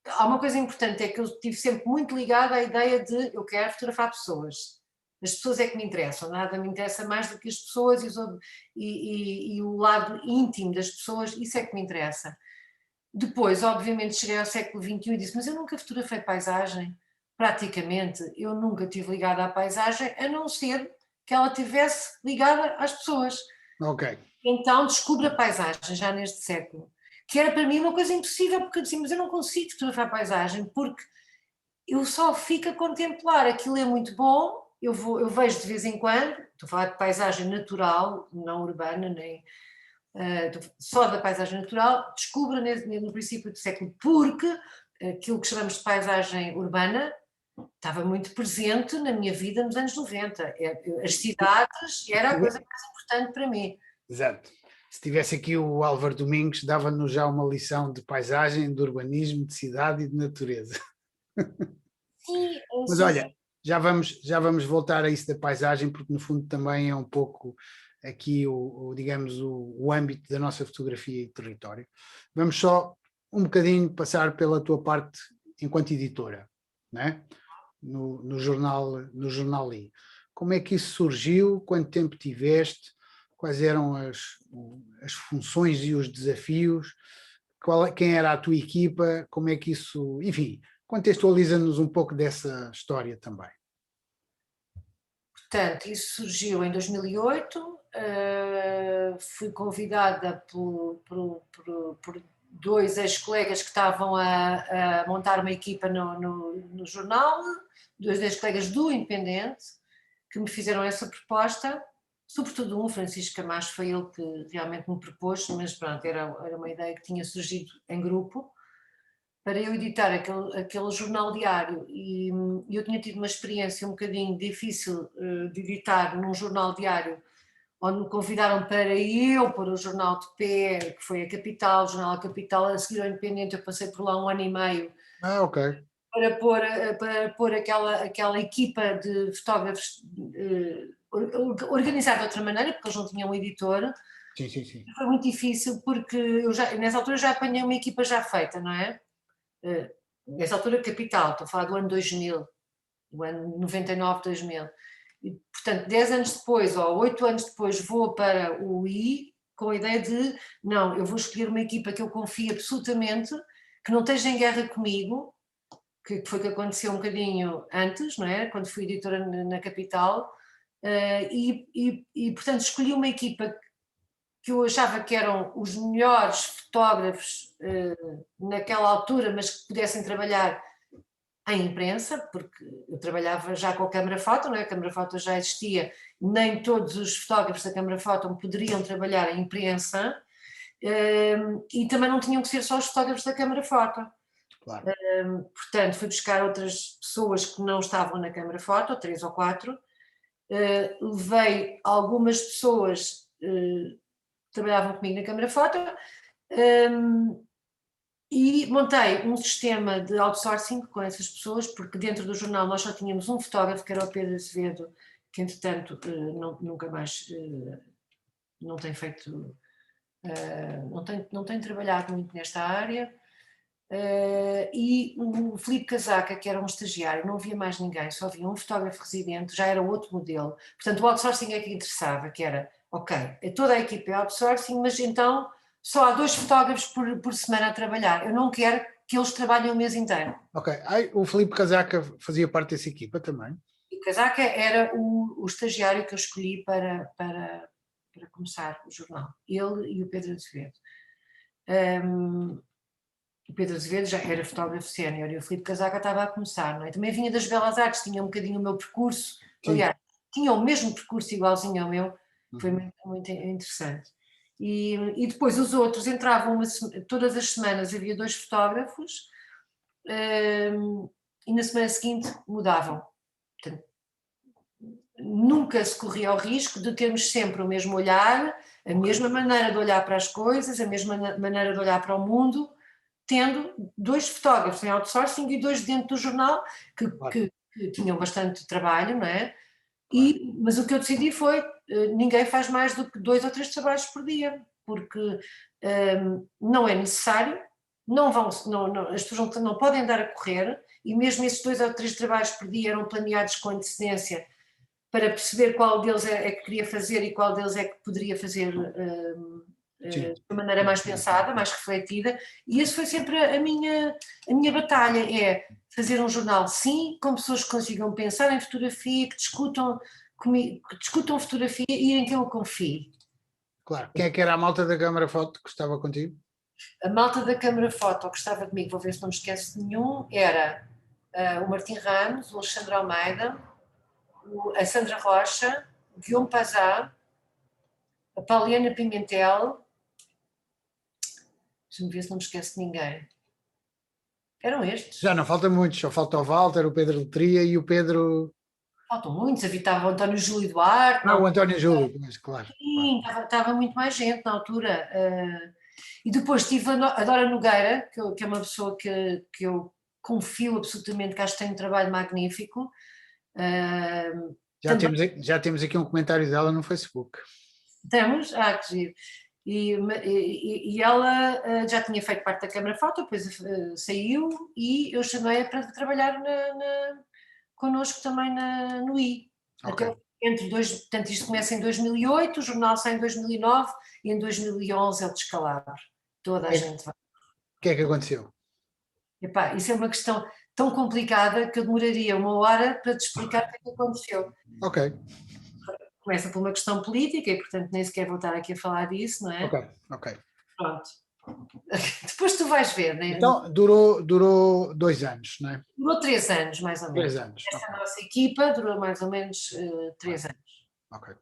há uma coisa importante, é que eu estive sempre muito ligada à ideia de eu quero fotografar pessoas. As pessoas é que me interessam, nada me interessa mais do que as pessoas e o lado íntimo das pessoas, isso é que me interessa. Depois, obviamente, cheguei ao século XXI e disse, mas eu nunca fotografei paisagem, praticamente, eu nunca estive ligada à paisagem, a não ser que ela estivesse ligada às pessoas. Ok. Então descubro a paisagem, já neste século, que era para mim uma coisa impossível, porque eu disse, mas eu não consigo fotografar paisagem, porque eu só fico a contemplar, aquilo é muito bom, eu vejo de vez em quando, estou a falar de paisagem natural, não urbana, nem... só da paisagem natural, descubro no princípio do século, porque aquilo que chamamos de paisagem urbana estava muito presente na minha vida nos anos 90. As cidades era a coisa mais importante para mim. Exato. Se tivesse aqui o Álvaro Domingos, dava-nos já uma lição de paisagem, de urbanismo, de cidade e de natureza. Sim, mas olha, já vamos voltar a isso da paisagem, porque no fundo também é um pouco aqui digamos, o âmbito da nossa fotografia e território. Vamos só um bocadinho passar pela tua parte enquanto editora, né? no jornal Li. Como é que isso surgiu? Quanto tempo tiveste? Quais eram as funções e os desafios? Quem era a tua equipa? Como é que isso... Enfim, contextualiza-nos um pouco dessa história também. Portanto, isso surgiu em 2008, fui convidada por 2 ex-colegas que estavam a montar uma equipa no jornal, 2 ex-colegas do Independente, que me fizeram essa proposta, sobretudo Francisco Camacho, foi ele que realmente me propôs, mas pronto, era uma ideia que tinha surgido em grupo, para eu editar aquele jornal diário, e eu tinha tido uma experiência um bocadinho difícil de editar num jornal diário, onde me convidaram para eu pôr o jornal de pé, que foi a Capital, o jornal A Capital, a seguir ao Independente, eu passei por lá 1 ano e meio, Ok. para pôr aquela equipa de fotógrafos organizada de outra maneira, porque eles não tinham um editor. Sim. Foi muito difícil, porque nessa altura já apanhei uma equipa já feita, não é? Nessa altura Capital, estou a falar do ano 2000, do ano 99, 2000. E, portanto, 10 anos depois, ou 8 anos depois, vou para o I com a ideia de, não, eu vou escolher uma equipa que eu confio absolutamente, que não esteja em guerra comigo, que foi o que aconteceu um bocadinho antes, não é? Quando fui editora na Capital, portanto, escolhi uma equipa que eu achava que eram os melhores fotógrafos naquela altura, mas que pudessem trabalhar em imprensa, porque eu trabalhava já com a câmara foto, não é? A câmara foto já existia, nem todos os fotógrafos da câmara foto poderiam trabalhar em imprensa, e também não tinham que ser só os fotógrafos da câmara foto. Claro. Portanto, fui buscar outras pessoas que não estavam na câmara foto, 3 ou 4, levei algumas pessoas que trabalhavam comigo na câmara foto, e montei um sistema de outsourcing com essas pessoas, porque dentro do jornal nós só tínhamos um fotógrafo, que era o Pedro Azevedo, que entretanto nunca mais não tem feito, não tem trabalhado muito nesta área, e o Filipe Casaca, que era um estagiário, não havia mais ninguém, só havia um fotógrafo residente, já era outro modelo. Portanto, o outsourcing é que interessava, que era, ok, toda a equipa é outsourcing, mas então só há 2 fotógrafos por semana a trabalhar. Eu não quero que eles trabalhem o mês inteiro. Ok. O Filipe Casaca fazia parte dessa equipa também? E Casaca era o estagiário que eu escolhi para começar o jornal. Ele e o Pedro Azevedo. O Pedro Azevedo já era fotógrafo sénior e o Filipe Casaca estava a começar, não é? Também vinha das Belas Artes, tinha um bocadinho o meu percurso, aliás, tinha o mesmo percurso igualzinho ao meu, foi muito, muito interessante. E depois os outros entravam todas as semanas, havia 2 fotógrafos, e na semana seguinte mudavam. Portanto, nunca se corria o risco de termos sempre o mesmo olhar, a mesma maneira de olhar para as coisas, a mesma maneira de olhar para o mundo, tendo 2 fotógrafos em outsourcing e 2 dentro do jornal que tinham bastante trabalho, não é? Mas o que eu decidi foi, ninguém faz mais do que 2 ou 3 trabalhos por dia, porque não é necessário, as pessoas não podem andar a correr, e mesmo esses 2 ou 3 trabalhos por dia eram planeados com antecedência para perceber qual deles é que queria fazer e qual deles é que poderia fazer de uma maneira mais pensada, mais refletida, e isso foi sempre a minha batalha, é fazer um jornal, sim, com pessoas que consigam pensar em fotografia, que discutam fotografia e em quem eu confio. Claro. Quem é que era a malta da câmara foto que estava contigo? A malta da câmara foto que estava comigo, vou ver se não me esqueço de nenhum, era o Martim Ramos, o Alexandre Almeida, a Sandra Rocha, o Guilherme Pazá, a Pauliana Pimentel. Deixa-me ver se não me esqueço de ninguém. Eram estes. Já não falta muitos, só falta o Walter, o Pedro Letria e o Pedro... Faltam muitos, havia o António Júlio Duarte. o António Júlio, mas claro. Sim, estava muito mais gente na altura. E depois tive a Dora Nogueira, que é uma pessoa que eu confio absolutamente, que acho que tem um trabalho magnífico. Já temos aqui um comentário dela no Facebook. Temos? Que giro. E ela já tinha feito parte da Câmara Foto, depois saiu e eu chamei-a para trabalhar connosco também no I. Okay. Até portanto, isto começa em 2008, o jornal sai em 2009 e em 2011 é o descalabro. Toda a gente vai. O que é que aconteceu? Epá, isso é uma questão tão complicada que eu demoraria 1 hora para te explicar o que é que aconteceu. Ok. começa por uma questão política e, portanto, nem sequer vou estar aqui a falar disso, não é? Ok. Pronto. Depois tu vais ver, né? Então, durou 2 anos, não é? Durou 3 anos, mais ou menos. 3 anos. Essa nossa equipa durou mais ou menos 3 anos. Ok.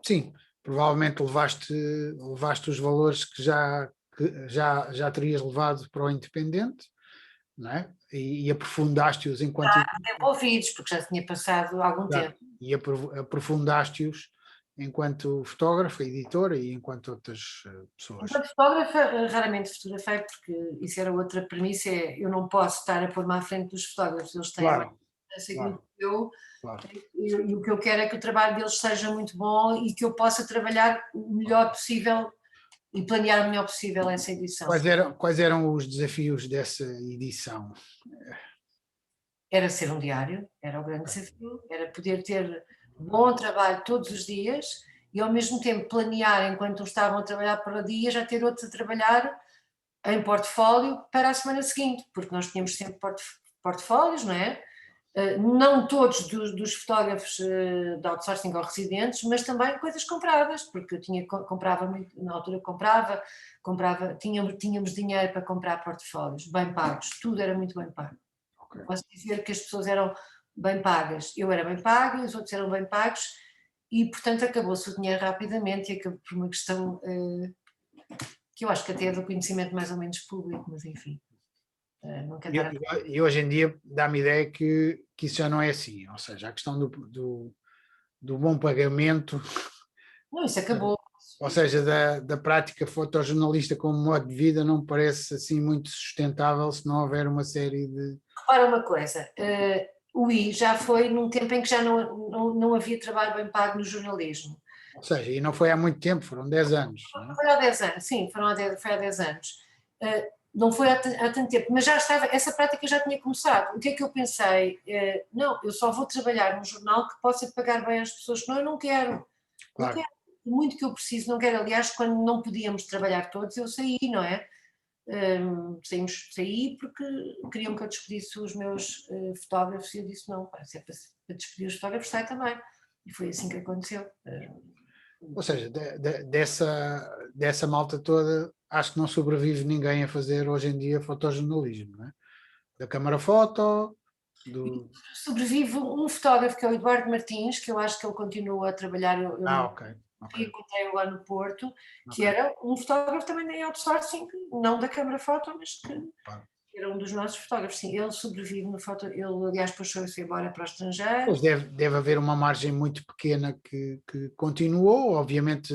Sim, provavelmente levaste os valores que já terias levado para o independente, não é? E aprofundaste-os enquanto... Envolvidos, porque já tinha passado algum tempo. E aprofundaste-os enquanto fotógrafa, editora e enquanto outras pessoas. Enquanto fotógrafa, raramente fotografei, porque isso era outra premissa, eu não posso estar a pôr-me à frente dos fotógrafos, eles têm Claro, claro. Eu, claro. e o que eu quero é que o trabalho deles seja muito bom e que eu possa trabalhar o melhor possível e planear o melhor possível essa edição. Quais eram os desafios dessa edição? Era ser um diário, era o grande desafio, era poder ter bom trabalho todos os dias e ao mesmo tempo planear, enquanto estavam a trabalhar para o dia, já ter outros a trabalhar em portfólio para a semana seguinte, porque nós tínhamos sempre portfólios, não é? Não todos dos fotógrafos de outsourcing ou residentes, mas também coisas compradas, porque eu comprava muito, na altura comprava, tínhamos dinheiro para comprar portfólios, bem pagos, tudo era muito bem pago. Okay. Posso dizer que as pessoas eram bem pagas, eu era bem paga, os outros eram bem pagos e, portanto, acabou-se o dinheiro rapidamente e acabou por uma questão que eu acho que até é do conhecimento mais ou menos público, mas enfim. E hoje em dia dá-me ideia que isso já não é assim, ou seja, a questão do bom pagamento... Não, isso acabou. Ou seja, da prática fotojornalista como modo de vida não parece assim muito sustentável se não houver uma série de... Repara uma coisa, o I já foi num tempo em que já não havia trabalho bem pago no jornalismo. Ou seja, e não foi há muito tempo, foram 10 anos. Não é? Foi há 10 anos, sim, foi há 10 anos. Não foi há tanto tempo, mas já estava, essa prática já tinha começado. O que é que eu pensei? Não, eu só vou trabalhar num jornal que possa pagar bem às pessoas, senão eu não quero. Claro. Não quero. Muito que eu preciso, não quero. Aliás, quando não podíamos trabalhar todos, eu saí, não é? Saí porque queriam que eu despedisse os meus fotógrafos e eu disse não, se é para despedir os fotógrafos, sai também. E foi assim que aconteceu. Ou seja, dessa malta toda, acho que não sobrevive ninguém a fazer hoje em dia fotojornalismo, não é? Da câmara foto... Sobrevive um fotógrafo que é o Eduardo Martins, que eu acho que ele continua a trabalhar. Ok. Encontrei-o lá no Porto, que era um fotógrafo também da outsourcing, não da câmara foto, mas que era um dos nossos fotógrafos. Sim, ele sobrevive no foto, ele aliás depois foi-se embora para o estrangeiro. Pois deve haver uma margem muito pequena que continuou, obviamente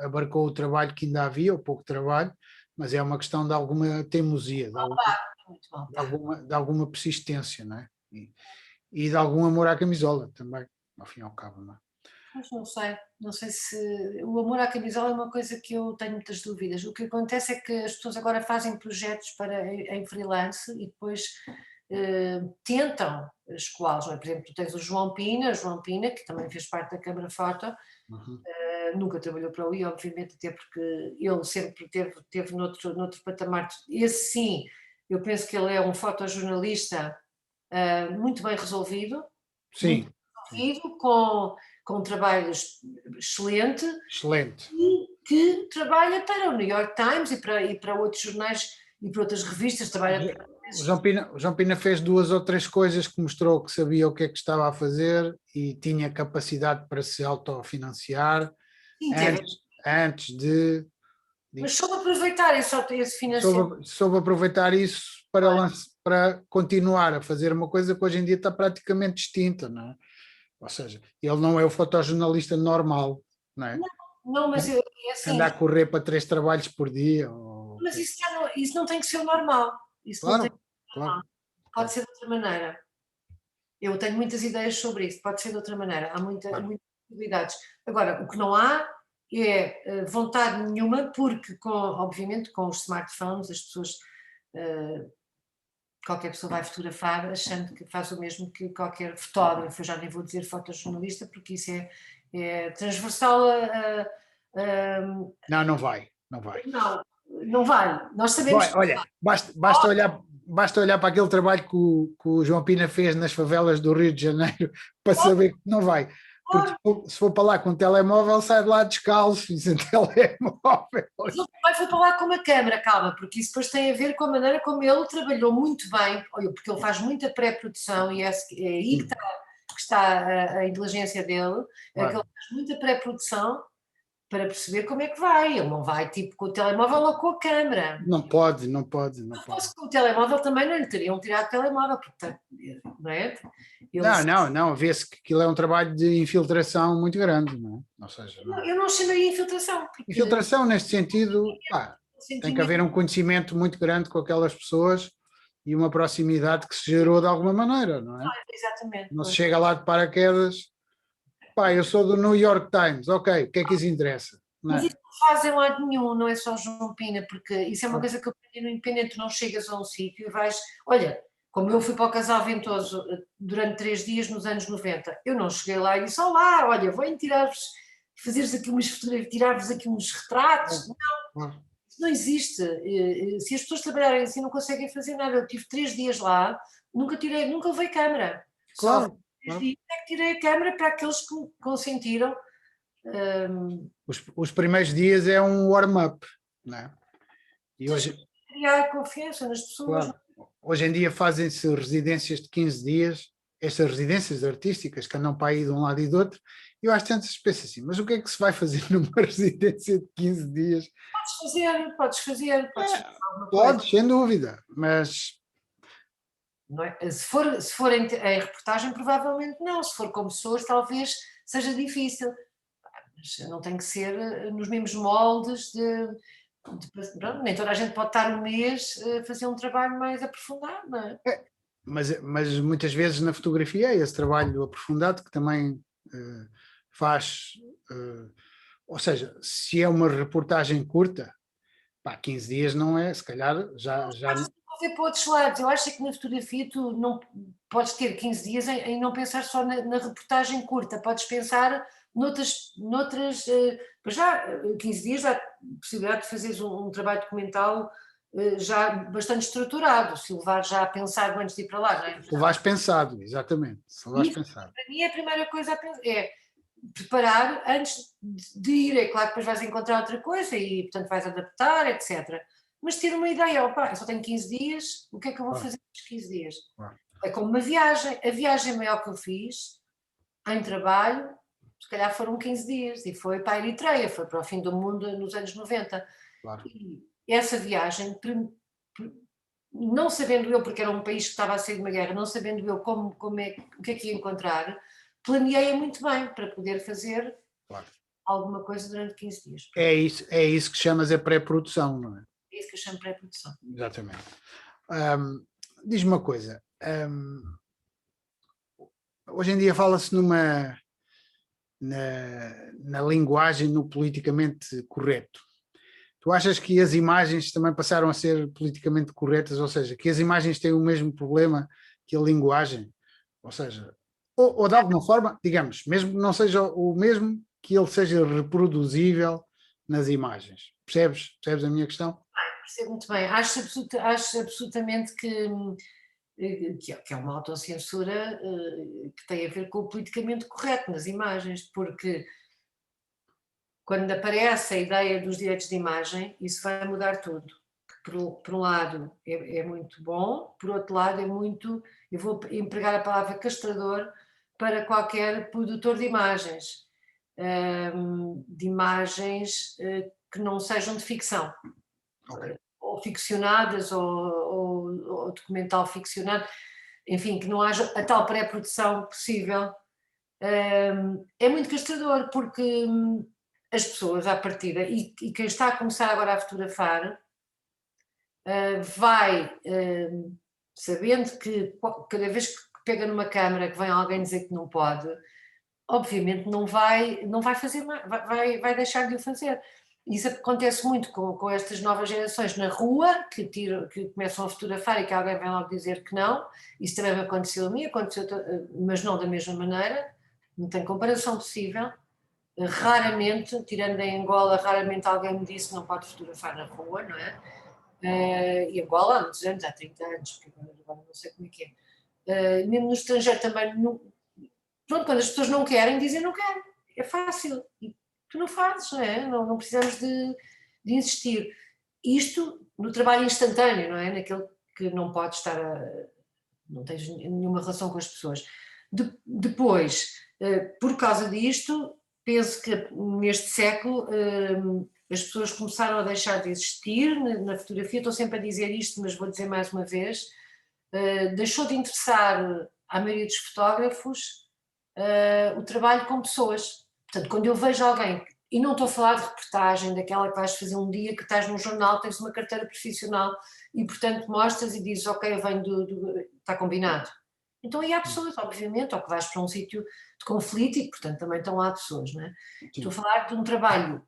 abarcou o trabalho que ainda havia, o pouco trabalho, mas é uma questão de alguma teimosia, de alguma persistência, não é? E de algum amor à camisola também, ao fim e ao cabo, não é? Mas não sei se o amor à camisola é uma coisa que eu tenho muitas dúvidas. O que acontece é que as pessoas agora fazem projetos em freelance e depois tentam escoá-los, não é? Por exemplo, tu tens o João Pina, que também fez parte da Câmara Foto, nunca trabalhou para o I, obviamente, até porque ele sempre teve noutro patamar. Esse sim, eu penso que ele é um fotojornalista muito bem resolvido. Sim. Com um trabalho excelente e que trabalha para o New York Times e para outros jornais e para outras revistas. O João Pina fez 2 ou 3 coisas que mostrou que sabia o que é que estava a fazer e tinha capacidade para se autofinanciar antes de... Mas soube aproveitar esse financiamento. Soube aproveitar isso para continuar a fazer uma coisa que hoje em dia está praticamente extinta, não é? Ou seja, ele não é o fotojornalista normal, não é? Não, mas é assim... Anda a correr para 3 trabalhos por dia. Mas isso não tem que ser o normal. Isso claro, não tem que ser normal. Pode ser de outra maneira. Eu tenho muitas ideias sobre isso, pode ser de outra maneira. Há muitas possibilidades. Agora, o que não há é vontade nenhuma, porque, obviamente, com os smartphones, as pessoas... qualquer pessoa vai fotografar achando que faz o mesmo que qualquer fotógrafo, eu já nem vou dizer fotojornalista, porque isso é transversal Não vai. Não vai, nós sabemos... Olha, basta olhar para aquele trabalho que o João Pina fez nas favelas do Rio de Janeiro para saber que não vai. Porque se for para lá com o telemóvel, sai de lá descalço e sem telemóvel. Ele também foi para lá com uma câmara, calma, porque isso depois tem a ver com a maneira como ele trabalhou muito bem, porque ele faz muita pré-produção e é aí que está a inteligência dele, é que ele faz muita pré-produção para perceber como é que vai. Ele não vai tipo com o telemóvel ou com a câmara. Não pode. Se fosse com o telemóvel também não lhe teriam tirado o telemóvel, portanto, não é? Não, vê-se que aquilo é um trabalho de infiltração muito grande, não é? Ou seja, Eu não chamaria infiltração. infiltração neste sentido, tem que haver um conhecimento muito grande com aquelas pessoas e uma proximidade que se gerou de alguma maneira, não é? Exatamente. Não se chega lá de paraquedas, eu sou do New York Times, ok, o que é que isso interessa? Mas isso não faz em lado nenhum, não é só João Pina, porque isso é uma coisa que eu aprendi no Independente, tu não chegas a um sítio e vais, olha, como eu fui para o Casal Ventoso durante 3 dias nos anos 90, eu não cheguei lá e disse, olá, olha, vou tirar-vos, fazer-vos aqui umas fotografias, tirar-vos aqui uns retratos, não, isso não existe, se as pessoas trabalharem assim não conseguem fazer nada, eu tive 3 dias lá, nunca levei câmara, só 3 dias é que tirei a câmara para aqueles que consentiram. Os primeiros dias é um warm-up, não é? E hoje, criar confiança nas pessoas. Hoje em dia fazem-se residências de 15 dias, estas residências artísticas que andam para aí de um lado e do outro, e eu às tantas penso assim, mas o que é que se vai fazer numa residência de 15 dias? Podes fazer. Podes, sem dúvida, mas... Não é? Se for em reportagem, provavelmente não. Se for com pessoas, talvez seja difícil. Mas não tem que ser nos mesmos moldes pronto, nem toda a gente pode estar um mês a fazer um trabalho mais aprofundado, não é? Mas muitas vezes na fotografia é esse trabalho aprofundado que também faz... ou seja, se é uma reportagem curta, 15 dias não é, se calhar já... Vou ver para outros lados. Eu acho que na fotografia tu não podes ter 15 dias em não pensar só na reportagem curta, podes pensar noutras já 15 dias dá a possibilidade de fazeres um trabalho documental já bastante estruturado, se levar já pensado antes de ir para lá, não é? Se levares pensado, exatamente. Se levares pensado. Para mim a primeira coisa é preparar antes de ir, é claro que depois vais encontrar outra coisa e portanto vais adaptar, etc. Mas ter uma ideia, eu só tenho 15 dias, o que é que eu vou fazer nos 15 dias? É como uma viagem, a viagem maior que eu fiz em trabalho, se calhar foram 15 dias, e foi para a Eritreia, foi para o fim do mundo nos anos 90. E essa viagem, não sabendo eu, porque era um país que estava a sair de uma guerra, não sabendo eu o que é que ia encontrar, planeei-a muito bem para poder fazer alguma coisa durante 15 dias. É isso que chamas a pré-produção, não é? É isso que eu chamo de pré-produção. Exatamente. Diz-me uma coisa. Hoje em dia fala-se na linguagem, no politicamente correto. Tu achas que as imagens também passaram a ser politicamente corretas, ou seja, que as imagens têm o mesmo problema que a linguagem? Ou seja, ou de alguma forma, digamos, mesmo que não seja o mesmo, que ele seja reproduzível nas imagens. Percebes a minha questão? Percebo muito bem. Acho absolutamente que é uma autocensura que tem a ver com o politicamente correto nas imagens, porque quando aparece a ideia dos direitos de imagem, isso vai mudar tudo. Por um lado é muito bom, por outro lado é muito, eu vou empregar a palavra castrador para qualquer produtor de imagens que não sejam de ficção. Ou ficcionadas, ou documental ficcionado, enfim, que não haja a tal pré-produção possível. É muito castrador, porque as pessoas à partida, e quem está a começar agora a fotografar, vai sabendo que cada vez que pega numa câmara que vem alguém dizer que não pode, obviamente não vai fazer mais, vai deixar de o fazer. Isso acontece muito com estas novas gerações na rua, que começam a fotografar e que alguém vem logo dizer que não. Isso também me aconteceu a mim, mas não da mesma maneira, não tem comparação possível. Raramente, tirando em Angola, raramente alguém me disse que não pode fotografar na rua, não é? E Angola há muitos anos, há 30 anos, porque agora não sei como é que é. Mesmo no estrangeiro também, pronto, quando as pessoas não querem, dizem não quero. É fácil. E tu não fazes, não é? Não precisamos de insistir. Isto no trabalho instantâneo, não é? Naquele que não pode estar não tens nenhuma relação com as pessoas. Depois, por causa disto, penso que neste século as pessoas começaram a deixar de existir na fotografia, estou sempre a dizer isto, mas vou dizer mais uma vez, deixou de interessar à maioria dos fotógrafos o trabalho com pessoas. Portanto, quando eu vejo alguém, e não estou a falar de reportagem, daquela que vais fazer um dia, que estás num jornal, tens uma carteira profissional e, portanto, mostras e dizes, ok, eu venho está combinado. Então aí há pessoas, obviamente, ou que vais para um sítio de conflito e, portanto, também estão lá pessoas, não é? Estou a falar de um trabalho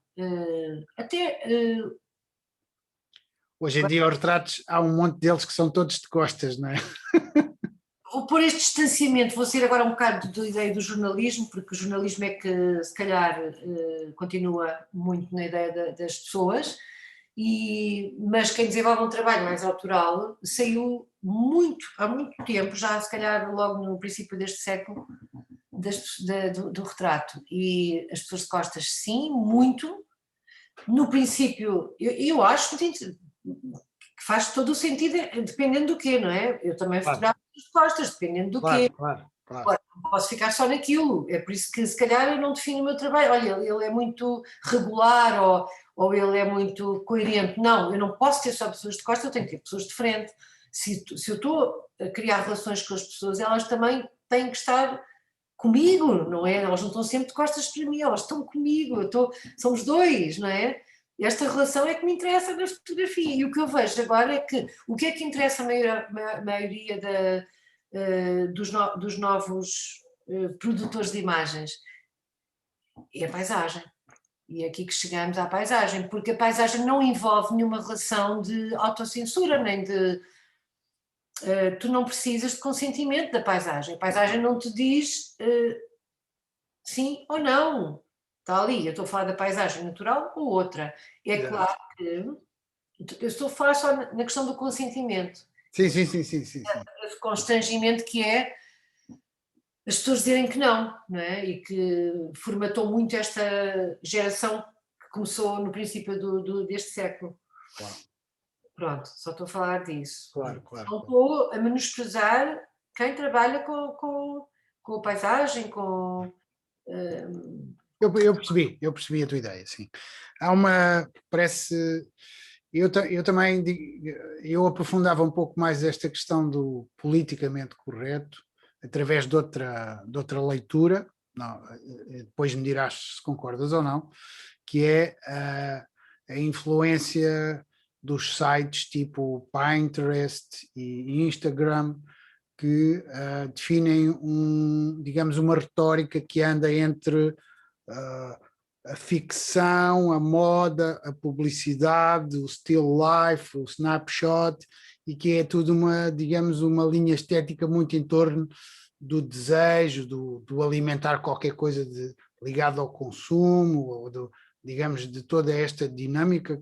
até... Hoje em dia, os retratos, há um monte deles que são todos de costas, não é? Vou pôr este distanciamento, vou sair agora um bocado da ideia do jornalismo, porque o jornalismo é que, se calhar, continua muito na ideia das pessoas, mas quem desenvolve um trabalho mais autoral saiu há muito tempo, já se calhar logo no princípio deste século, do retrato. E as pessoas de costas, sim, muito. No princípio, eu acho que faz todo o sentido, dependendo do quê, não é? Eu também fotografo de costas, dependendo do quê. Claro. Não posso ficar só naquilo, é por isso que se calhar eu não defino o meu trabalho, olha, ele é muito regular ou ele é muito coerente. Não, eu não posso ter só pessoas de costas, eu tenho que ter pessoas de frente. Se eu estou a criar relações com as pessoas, elas também têm que estar comigo, não é? Elas não estão sempre de costas para mim, elas estão comigo, somos dois, não é? Esta relação é que me interessa na fotografia e o que eu vejo agora é que o que é que interessa a maioria dos novos produtores de imagens é a paisagem. E é aqui que chegamos à paisagem, porque a paisagem não envolve nenhuma relação de autocensura, nem de... tu não precisas de consentimento da paisagem. A paisagem não te diz sim ou não. Está ali, eu estou a falar da paisagem natural ou outra. É claro que eu estou a falar só na questão do consentimento. Sim. Esse constrangimento que é as pessoas dizerem que não é? E que formatou muito esta geração que começou no princípio deste século. Claro. Pronto, só estou a falar disso. Claro. Não estou a menosprezar quem trabalha com a paisagem, com... Eu percebi a tua ideia, sim. Parece... Eu também eu aprofundava um pouco mais esta questão do politicamente correto através de outra leitura, não, depois me dirás se concordas ou não, que é a influência dos sites tipo Pinterest e Instagram que definem digamos, uma retórica que anda entre a ficção, a moda, a publicidade, o still life, o snapshot, e que é tudo digamos, uma linha estética muito em torno do desejo, do alimentar qualquer coisa ligado ao consumo, ou digamos, de toda esta dinâmica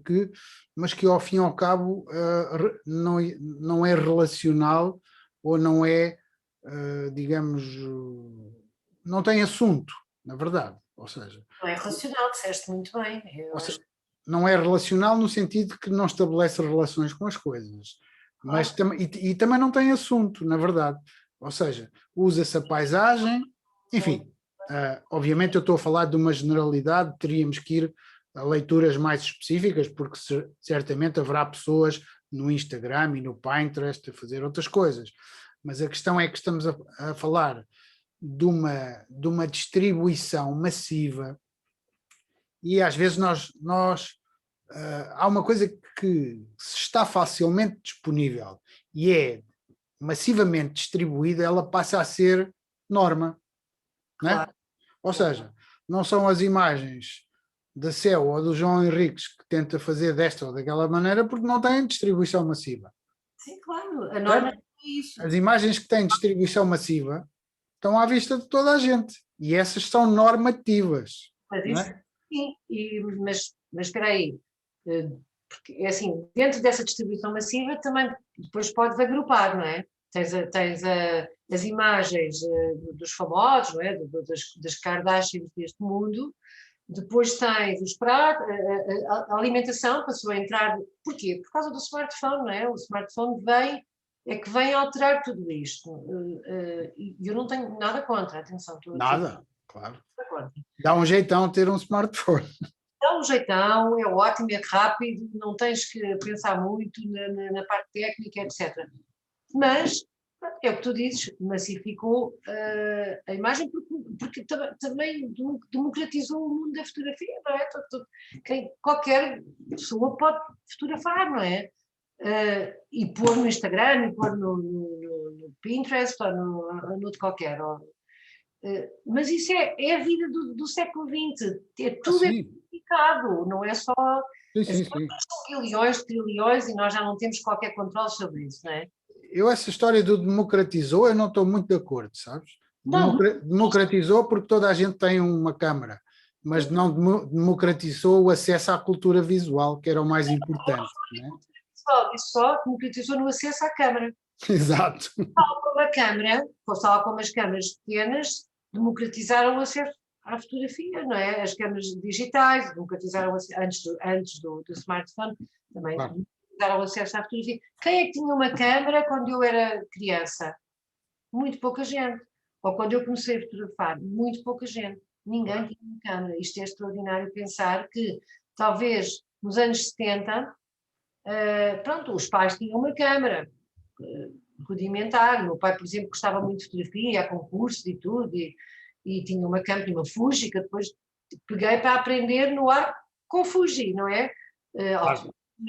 mas que ao fim e ao cabo não é relacional ou não é, digamos, não tem assunto, na verdade. Ou seja, não é racional, disseste muito bem. Não é relacional no sentido que não estabelece relações com as coisas, mas e também não tem assunto, na verdade. Ou seja, usa-se a paisagem, enfim, obviamente eu estou a falar de uma generalidade, teríamos que ir a leituras mais específicas, porque certamente haverá pessoas no Instagram e no Pinterest a fazer outras coisas, mas a questão é que estamos a falar de uma distribuição massiva e às vezes há uma coisa que está facilmente disponível e é massivamente distribuída, ela passa a ser norma, não é? Claro. Ou seja, não são as imagens da Céu ou do João Henriques que tenta fazer desta ou daquela maneira porque não têm distribuição massiva. Sim, claro, a norma é isso. As imagens que têm distribuição massiva estão à vista de toda a gente e essas são normativas. Mas isso, é? Sim, mas espera aí, porque é assim, dentro dessa distribuição massiva também depois podes agrupar, não é? tens as imagens dos famosos, não é? Das Kardashians deste mundo, depois tens os pratos, a alimentação passou a entrar, porquê? Por causa do smartphone, não é? O smartphone vem alterar tudo isto, e eu não tenho nada contra, atenção. Nada, claro. Dá um jeitão ter um smartphone. Dá um jeitão, é ótimo, é rápido, não tens que pensar muito na parte técnica, etc. Mas, é o que tu dizes, massificou a imagem porque também democratizou o mundo da fotografia, não é? Qualquer pessoa pode fotografar, não é? E pôr no Instagram, e pôr no Pinterest, ou no de qualquer. Mas isso é a vida do século XX, tudo é complicado, não é só. As coisas são bilhões, trilhões, e nós já não temos qualquer controle sobre isso, não é? Eu, essa história do democratizou, eu não estou muito de acordo, sabes? Não. Democratizou porque toda a gente tem uma câmara, mas não democratizou o acesso à cultura visual, que era o mais importante. Não é? Isso só democratizou no acesso à câmara. Exato. Tal como as câmaras pequenas democratizaram o acesso à fotografia, não é? As câmaras digitais democratizaram antes do smartphone, também democratizaram o acesso à fotografia. Quem é que tinha uma câmara quando eu era criança? Muito pouca gente. Ou quando eu comecei a fotografar, muito pouca gente. Ninguém tinha uma câmara. Isto é extraordinário pensar que talvez nos anos 70, pronto, os pais tinham uma câmara rudimentar. O meu pai, por exemplo, gostava muito de fotografia, ia a concursos e tudo, e tinha uma câmera, uma Fuji, que depois peguei para aprender no ar com Fuji, não é?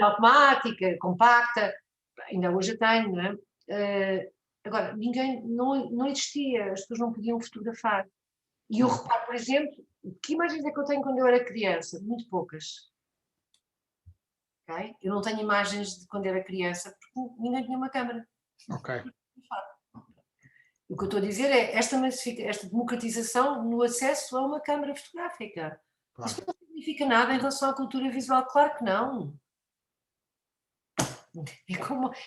Automática, compacta, ainda hoje a tenho, não é? Agora, não existia, as pessoas não podiam fotografar. E eu reparo, por exemplo, que imagens é que eu tenho quando eu era criança? Muito poucas. Okay? Eu não tenho imagens de quando era criança, porque ninguém tinha uma câmera. Ok. O que eu estou a dizer é esta democratização no acesso a uma câmara fotográfica. Claro. Isso não significa nada em relação à cultura visual, claro que não.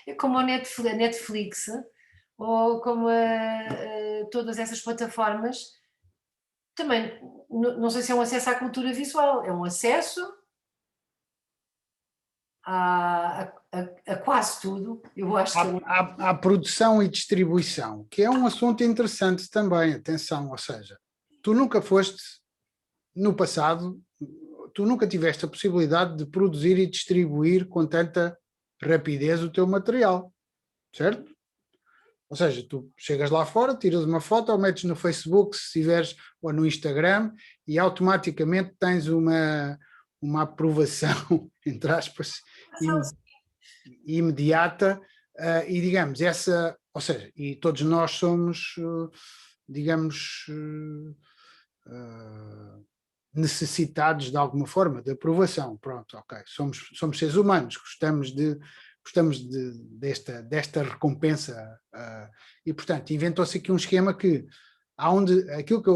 É como a Netflix ou como todas essas plataformas. Também, não sei se é um acesso à cultura visual, é um acesso a quase tudo. Eu acho que à produção e distribuição, que é um assunto interessante também, atenção, ou seja, tu nunca foste, no passado, tu nunca tiveste a possibilidade de produzir e distribuir com tanta rapidez o teu material, certo? Ou seja, tu chegas lá fora, tiras uma foto ou metes no Facebook, se tiveres, ou no Instagram, e automaticamente tens uma aprovação, entre aspas, imediata, e digamos, ou seja, e todos nós somos, digamos, necessitados de alguma forma de aprovação, pronto, ok, somos seres humanos, gostamos desta recompensa, e portanto inventou-se aqui um esquema que, aquilo que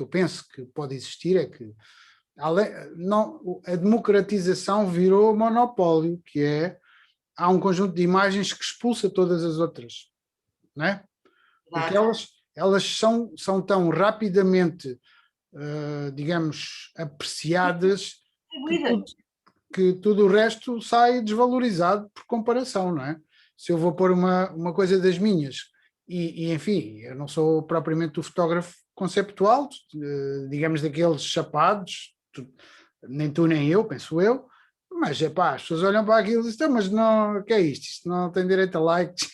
eu penso que pode existir é que a democratização virou monopólio, que há um conjunto de imagens que expulsa todas as outras, não é? Porque elas são tão rapidamente, digamos, apreciadas que tudo o resto sai desvalorizado por comparação, não é? Se eu vou pôr uma coisa das minhas, e enfim, eu não sou propriamente o fotógrafo conceptual, digamos daqueles chapados, nem tu nem eu, penso eu, mas é pá, as pessoas olham para aquilo e dizem, mas não, o que é isto? Isto não tem direito a likes.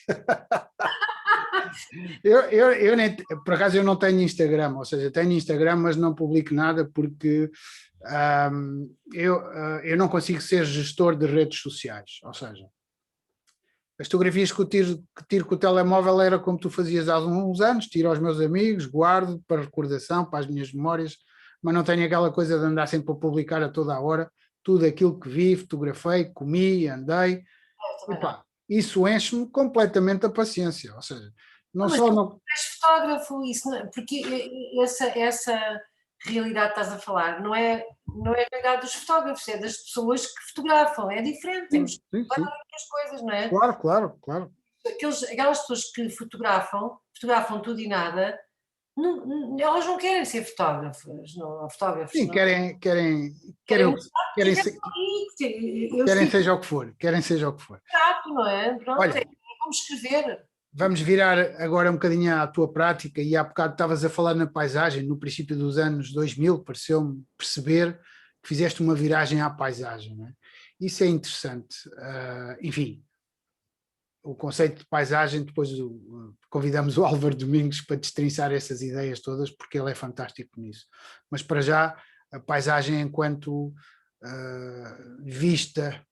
eu nem, por acaso eu não tenho Instagram, ou seja, tenho Instagram, mas não publico nada porque eu não consigo ser gestor de redes sociais, ou seja, as fotografias que tiro com o telemóvel era como tu fazias há uns anos, tiro aos meus amigos, guardo para recordação, para as minhas memórias, mas não tenho aquela coisa de andar sempre a publicar a toda a hora, tudo aquilo que vi, fotografei, comi, andei, isso enche-me completamente a paciência, ou seja, não só não... És fotógrafo, isso, porque essa realidade que estás a falar não é a realidade dos fotógrafos, é das pessoas que fotografam, é diferente, temos várias coisas, não é? Claro. aquelas pessoas que fotografam tudo e nada, elas não querem ser fotógrafas, não, fotógrafos, Sim, não. querem, Querem querem, eu querem estive seja o que for, querem seja o que for. chato, não é? Pronto, Olha, é como escrever. vamos virar agora um bocadinho à tua prática e há bocado estavas a falar na paisagem, no princípio dos anos 2000, pareceu-me perceber que fizeste uma viragem à paisagem, não é? Isso é interessante. Enfim, o conceito de paisagem, depois convidamos o Álvaro Domingos para destrinçar essas ideias todas, porque ele é fantástico nisso. Mas para já, a paisagem enquanto vista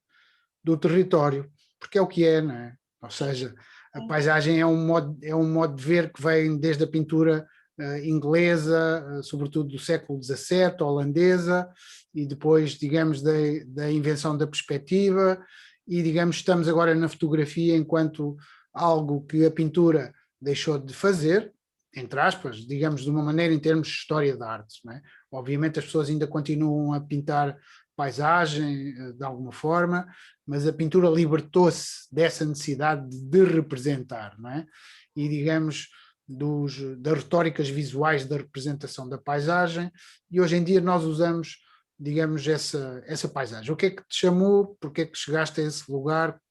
do território, porque é o que é, não é? Ou seja, a paisagem é um modo de ver que vem desde a pintura inglesa, sobretudo do século XVII, holandesa, e depois, digamos, da invenção da perspectiva, e, digamos, estamos agora na fotografia enquanto algo que a pintura deixou de fazer, entre aspas, digamos, de uma maneira em termos de história da arte, não é? Obviamente as pessoas ainda continuam a pintar paisagem de alguma forma, mas a pintura libertou-se dessa necessidade de representar, não é? E, digamos, das retóricas visuais da representação da paisagem, e hoje em dia nós usamos, digamos, essa paisagem. O que é que te chamou? Porque é que chegaste a esse lugar?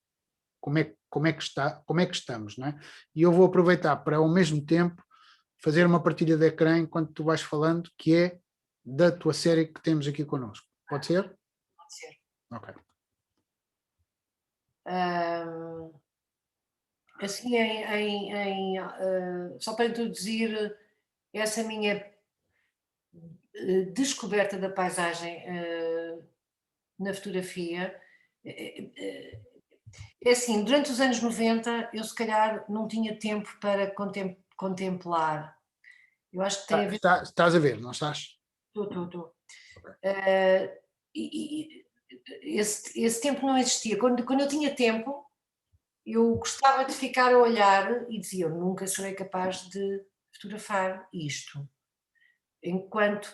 Como é que estamos, não é? E eu vou aproveitar para, ao mesmo tempo, fazer uma partilha de ecrã enquanto tu vais falando, que é da tua série que temos aqui connosco. Pode ser? Pode ser. Ok. Assim, só para introduzir essa minha descoberta da paisagem na fotografia, é assim, durante os anos 90 eu se calhar não tinha tempo para contemplar. Eu acho que tem a ver... Estás a ver, não estás? Estou. Okay. Esse tempo não existia. Quando eu tinha tempo, eu gostava de ficar a olhar e dizia, eu nunca serei capaz de fotografar isto. Enquanto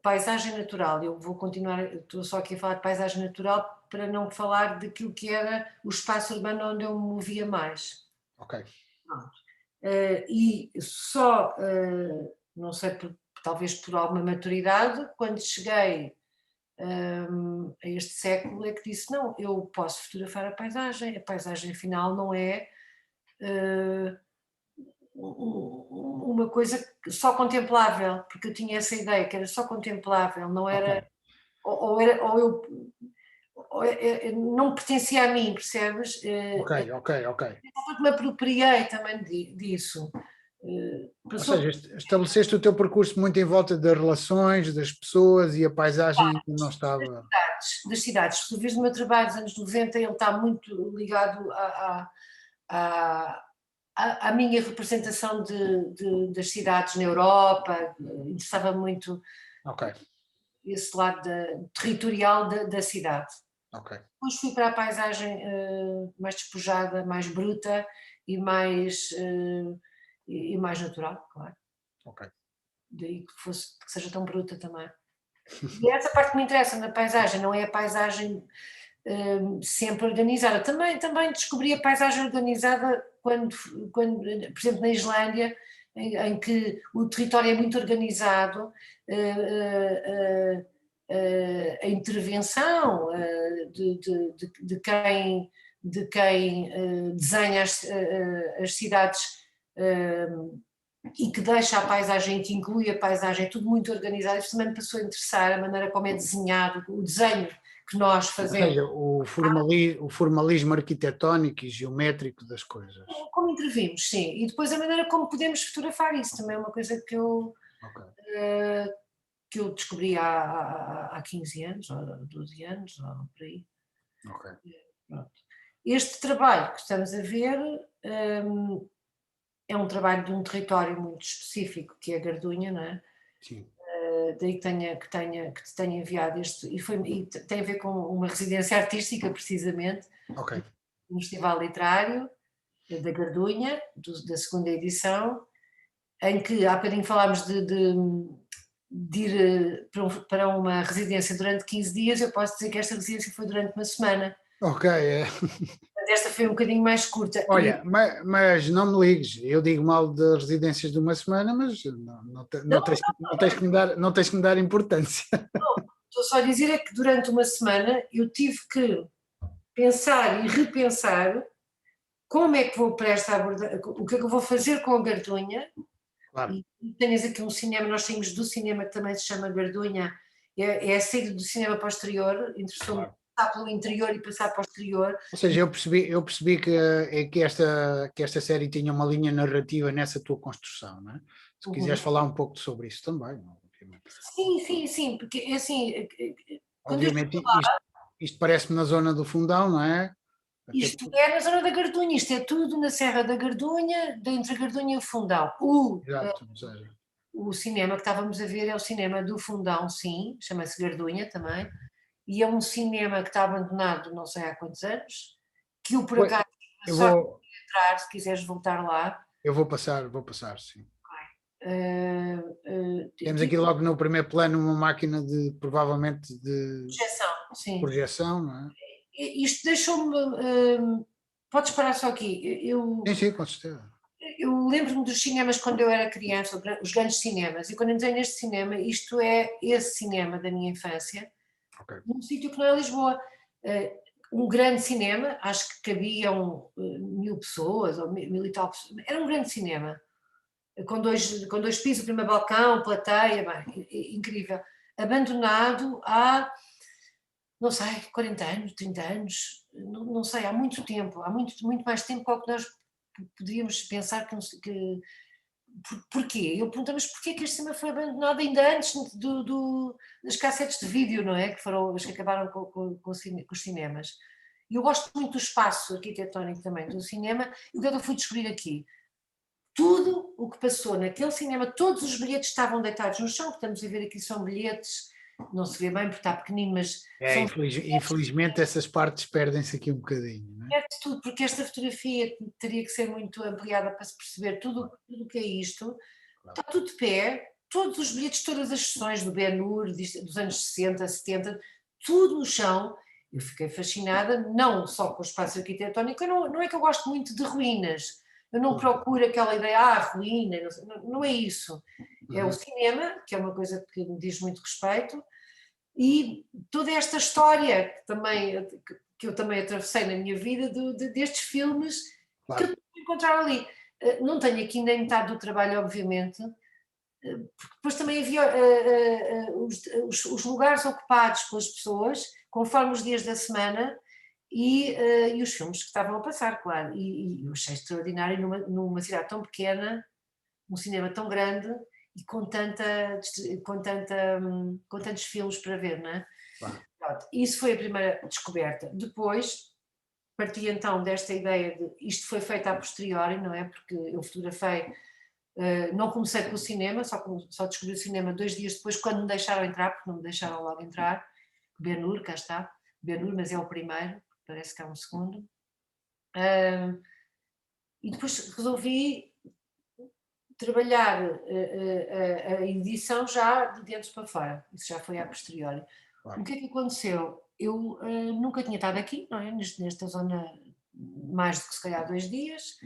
paisagem natural, eu vou continuar, estou só aqui a falar de paisagem natural para não falar daquilo que era o espaço urbano onde eu me movia mais. Ok. Pronto. E só, não sei, talvez por alguma maturidade, quando cheguei a este século é que disse, não, eu posso fotografar a paisagem afinal não é uma coisa só contemplável, porque eu tinha essa ideia que era só contemplável, não era, okay. ou não pertencia a mim, percebes? Ok. Me apropriei também disso. Ou seja, estabeleceste o teu percurso muito em volta das relações, das pessoas e a paisagem não estava... Das cidades. Se tu vês o meu trabalho dos anos 90, ele está muito ligado à minha representação das cidades na Europa, interessava muito esse lado territorial da cidade. Depois fui para a paisagem mais despojada, mais bruta e mais natural, claro. Daí que seja tão bruta também. E essa parte que me interessa na paisagem, não é a paisagem sempre organizada. Também descobri a paisagem organizada quando, por exemplo, na Islândia, em que o território é muito organizado, a intervenção de quem desenha as cidades e que deixa a paisagem, que inclui a paisagem, tudo muito organizado. Isso também me passou a interessar, a maneira como é desenhado, o desenho que nós fazemos. Ou seja, o formalismo arquitetónico e geométrico das coisas. Como intervimos, sim. E depois a maneira como podemos fotografar isso também é uma coisa que eu descobri há 15 anos, ou 12 anos, ou por aí. Pronto. Este trabalho que estamos a ver é um trabalho de um território muito específico, que é a Gardunha, não é? Sim. Daí que te tenha enviado este, e tem a ver com uma residência artística, precisamente, um festival literário da Gardunha, da segunda edição, em que há bocadinho falámos de ir para uma residência durante 15 dias, eu posso dizer que esta residência foi durante uma semana. esta foi um bocadinho mais curta. Olha, mas não me ligues, eu digo mal das residências de uma semana, mas não tens que me dar importância. Estou só a dizer é que durante uma semana eu tive que pensar e repensar como é que vou para esta abordagem, o que é que eu vou fazer com a Gardunha. Claro. E tens aqui um cinema, nós temos do cinema que também se chama Gardunha, é a saída do cinema para o exterior, interessou-me passar pelo interior e passar para o exterior. Ou seja, eu percebi que esta série tinha uma linha narrativa nessa tua construção, não é? Se quiseres falar um pouco sobre isso também, obviamente. Sim, porque é assim, Obviamente isto parece-me na zona do Fundão, não é? Isto é na zona da Gardunha, isto é tudo na Serra da Gardunha, entre a Gardunha e o Fundão. Exato, O cinema que estávamos a ver é o cinema do Fundão, sim, chama-se Gardunha também, e é um cinema que está abandonado não sei há quantos anos, que eu por acaso só entrar, se quiseres voltar lá. Eu vou passar, sim. Temos aqui logo no primeiro plano uma máquina de, provavelmente, de projeção, não é? Isto deixou-me... podes parar só aqui. Sim, com certeza. Eu lembro-me dos cinemas quando eu era criança, os grandes cinemas, e quando entrei neste cinema, isto é esse cinema da minha infância, num sítio que não é Lisboa. Um grande cinema, acho que cabiam 1000 pessoas, ou 1000 e tal pessoas, era um grande cinema, com dois pisos, o primeiro balcão, plateia, bem, incrível. Abandonado há, não sei, 40 anos, 30 anos, não sei, há muito tempo, há muito mais tempo que o que nós poderíamos pensar que porquê? Eu perguntei, mas porquê que este cinema foi abandonado ainda antes das cassetes de vídeo, não é? Que foram as que acabaram com os cinemas. E eu gosto muito do espaço arquitetónico também do cinema, e o que é que eu fui descobrir aqui? Tudo o que passou naquele cinema, todos os bilhetes estavam deitados no chão, que estamos a ver aqui são bilhetes, não se vê bem porque está pequenino, mas... Infelizmente essas partes perdem-se aqui um bocadinho, não é? Perde tudo, porque esta fotografia teria que ser muito ampliada para se perceber tudo o que é isto. Está tudo de pé, todos os bilhetes, todas as sessões do Ben-Hur, dos anos 60, 70, tudo no chão. Eu fiquei fascinada, não só com o espaço arquitetónico, não é que eu gosto muito de ruínas, eu não procuro aquela ideia, ruína, não é isso. É o cinema, que é uma coisa que me diz muito respeito, e toda esta história que eu também atravessei na minha vida destes filmes que eu tenho que encontrar ali. Não tenho aqui nem metade do trabalho, obviamente, porque depois também havia os lugares ocupados pelas pessoas, conforme os dias da semana, e os filmes que estavam a passar, claro. E eu achei extraordinário numa cidade tão pequena, um cinema tão grande e com tantos filmes para ver, não é? Pronto, isso foi a primeira descoberta. Depois parti então desta ideia de isto foi feito a posteriori, não é? Porque eu fotografei, não comecei com o cinema, só descobri o cinema 2 dias depois, quando me deixaram entrar, porque não me deixaram logo entrar. Ben-Hur, cá está, Ben-Hur, mas é o primeiro, parece que há um segundo. E depois resolvi trabalhar a edição já de dentro para fora, isso já foi a posteriori. O que é que aconteceu? Eu nunca tinha estado aqui, não é? Nesta zona mais do que se calhar 2 dias,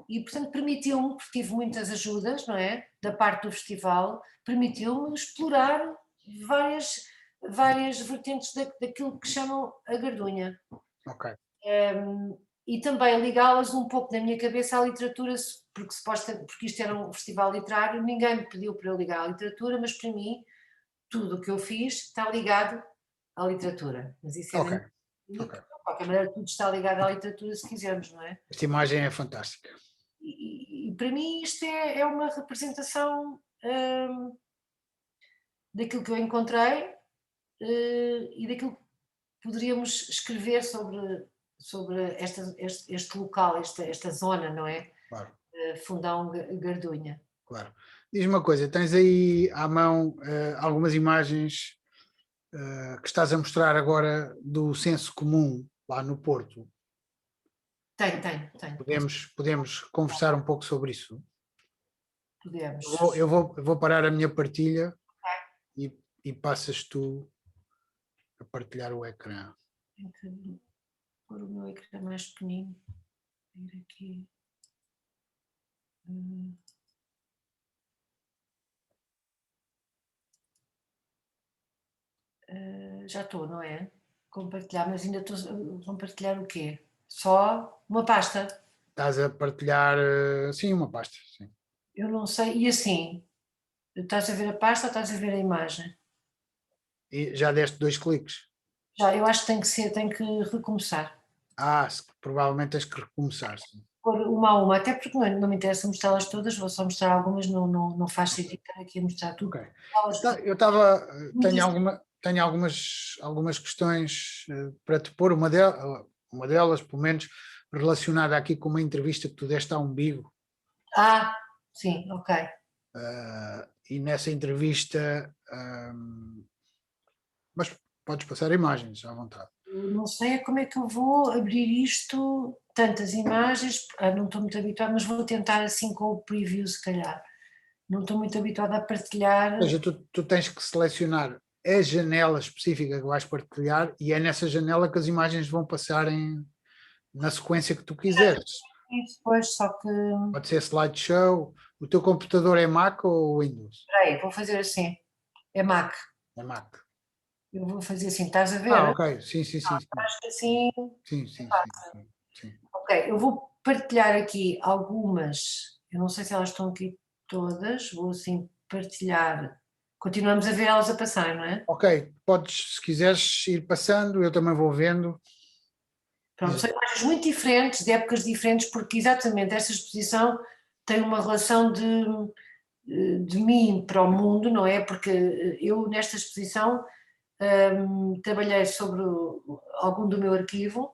e portanto permitiu-me, porque tive muitas ajudas, não é? Da parte do festival, permitiu-me explorar várias vertentes daquilo que chamam a Gardunha. E também ligá-las um pouco na minha cabeça à literatura, porque isto era um festival literário, ninguém me pediu para eu ligar à literatura, mas para mim tudo o que eu fiz está ligado à literatura. Mas isso é de qualquer maneira, tudo está ligado à literatura se quisermos, não é? Esta imagem é fantástica. E para mim isto é uma representação daquilo que eu encontrei e daquilo que poderíamos escrever sobre este local, esta zona, não é? Claro. Fundão Gardunha. Claro. Diz-me uma coisa, tens aí à mão algumas imagens que estás a mostrar agora do Senso Comum, lá no Porto? Tenho. Podemos conversar um pouco sobre isso? Podemos. Eu vou parar a minha partilha e passas tu a partilhar o ecrã. pôr o meu ecrã mais pequenino. Ir aqui. Já estou, não é? Compartilhar, mas ainda estou a compartilhar o quê? Só uma pasta. Estás a partilhar, sim, uma pasta, sim. Eu não sei. E assim, estás a ver a pasta ou estás a ver a imagem? E já deste 2 cliques? Já, eu acho que tem que recomeçar. Provavelmente tens que recomeçar, sim. Pôr uma a uma, até porque não me interessa mostrá-las todas, vou só mostrar algumas, não faz sentido estar aqui a mostrar tudo. Ok. Elas Eu estava, muitas- tenho algumas questões para te pôr, uma delas, pelo menos, relacionada aqui com uma entrevista que tu deste ao Umbigo. Sim, ok. E nessa entrevista, mas podes passar imagens à vontade. Eu não sei como é que eu vou abrir isto, tantas imagens, não estou muito habituada, mas vou tentar assim com o preview se calhar. Não estou muito habituada a partilhar. Ou seja, tu tens que selecionar a janela específica que vais partilhar e é nessa janela que as imagens vão passar na sequência que tu quiseres. E depois, só que. Pode ser slideshow. O teu computador é Mac ou Windows? Espera aí, vou fazer assim. É Mac. É Mac. Eu vou fazer assim, estás a ver? Ok. Sim. Acho que assim. Sim. Ok, eu vou partilhar aqui algumas. Eu não sei se elas estão aqui todas. Vou assim partilhar. Continuamos a ver elas a passar, não é? Ok, podes, se quiseres ir passando, eu também vou vendo. Pronto, são imagens muito diferentes, de épocas diferentes, porque exatamente esta exposição tem uma relação de mim para o mundo, não é? Porque eu nesta exposição trabalhei sobre algum do meu arquivo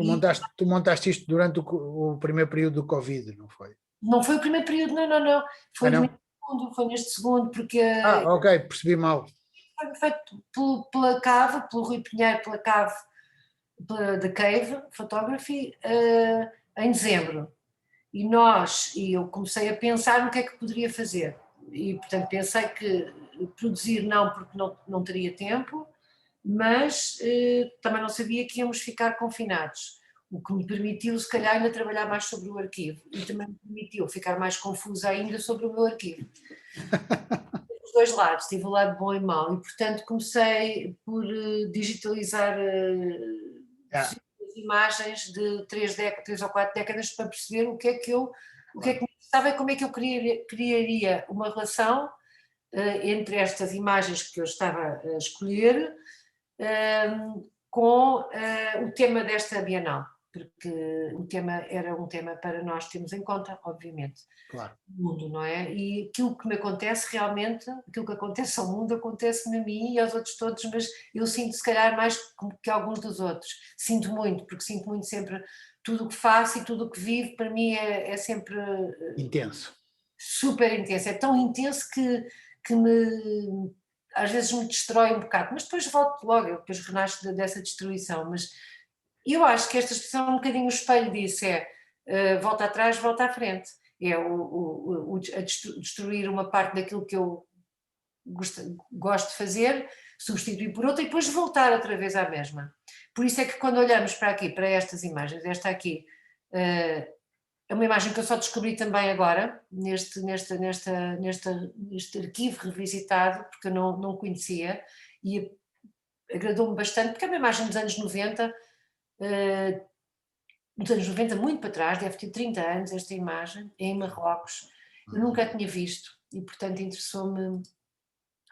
e Tu montaste isto durante o primeiro período do Covid, não foi? não foi o primeiro período, não, Ah, foi não? neste segundo, porque Ok, percebi mal. foi feito pela Cave, pelo Rui Pinheiro, pela Cave, da Cave Photography, em dezembro. E eu comecei a pensar no que é que poderia fazer. E, portanto, pensei que produzir não, porque não teria tempo, mas também não sabia que íamos ficar confinados, o que me permitiu, se calhar, ainda trabalhar mais sobre o arquivo e também me permitiu ficar mais confusa ainda sobre o meu arquivo. Os dois lados, tive o lado bom e mau, e portanto comecei por digitalizar as imagens de 3 ou 4 décadas para perceber o que é que me interessava e como é que eu criaria uma relação entre estas imagens que eu estava a escolher com o tema desta Bienal, porque o tema era um tema para nós termos em conta, obviamente. Claro. Mundo, não é? E aquilo que me acontece realmente, aquilo que acontece ao mundo, acontece-me a mim e aos outros todos, mas eu sinto se calhar mais que alguns dos outros. Sinto muito, porque sinto muito sempre tudo o que faço e tudo o que vivo, para mim é sempre Intenso. super intenso. É tão intenso que às vezes me destrói um bocado, mas depois volto logo, eu depois renasço dessa destruição. Mas eu acho que esta expressão é um bocadinho o espelho disso, volta atrás, volta à frente. É destruir uma parte daquilo que eu gosto de fazer, substituir por outra e depois voltar outra vez à mesma. Por isso é que quando olhamos para aqui, para estas imagens, esta aqui, é uma imagem que eu só descobri também agora, neste arquivo revisitado, porque eu não conhecia, e agradou-me bastante, porque é uma imagem dos anos 90, muito para trás, deve ter 30 anos esta imagem, é em Marrocos, eu nunca a tinha visto e portanto interessou-me,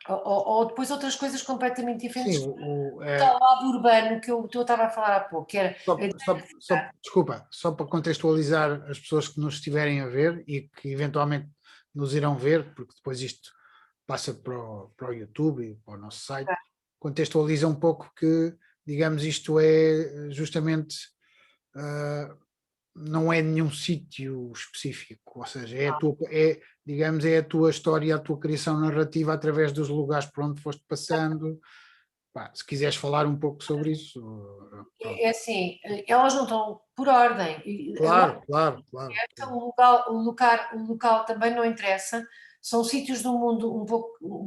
ou depois outras coisas completamente diferentes, Sim, o tal lado urbano que eu estava a falar há pouco, que era... desculpa, só para contextualizar as pessoas que nos estiverem a ver e que eventualmente nos irão ver, porque depois isto passa para o YouTube e para o nosso site, contextualiza um pouco que, digamos, isto é justamente, não é nenhum sítio específico, ou seja, digamos, é a tua história, a tua criação narrativa através dos lugares por onde foste passando. Se quiseres falar um pouco sobre isso. É assim, elas não estão por ordem. Claro. O local também não interessa. São sítios do mundo um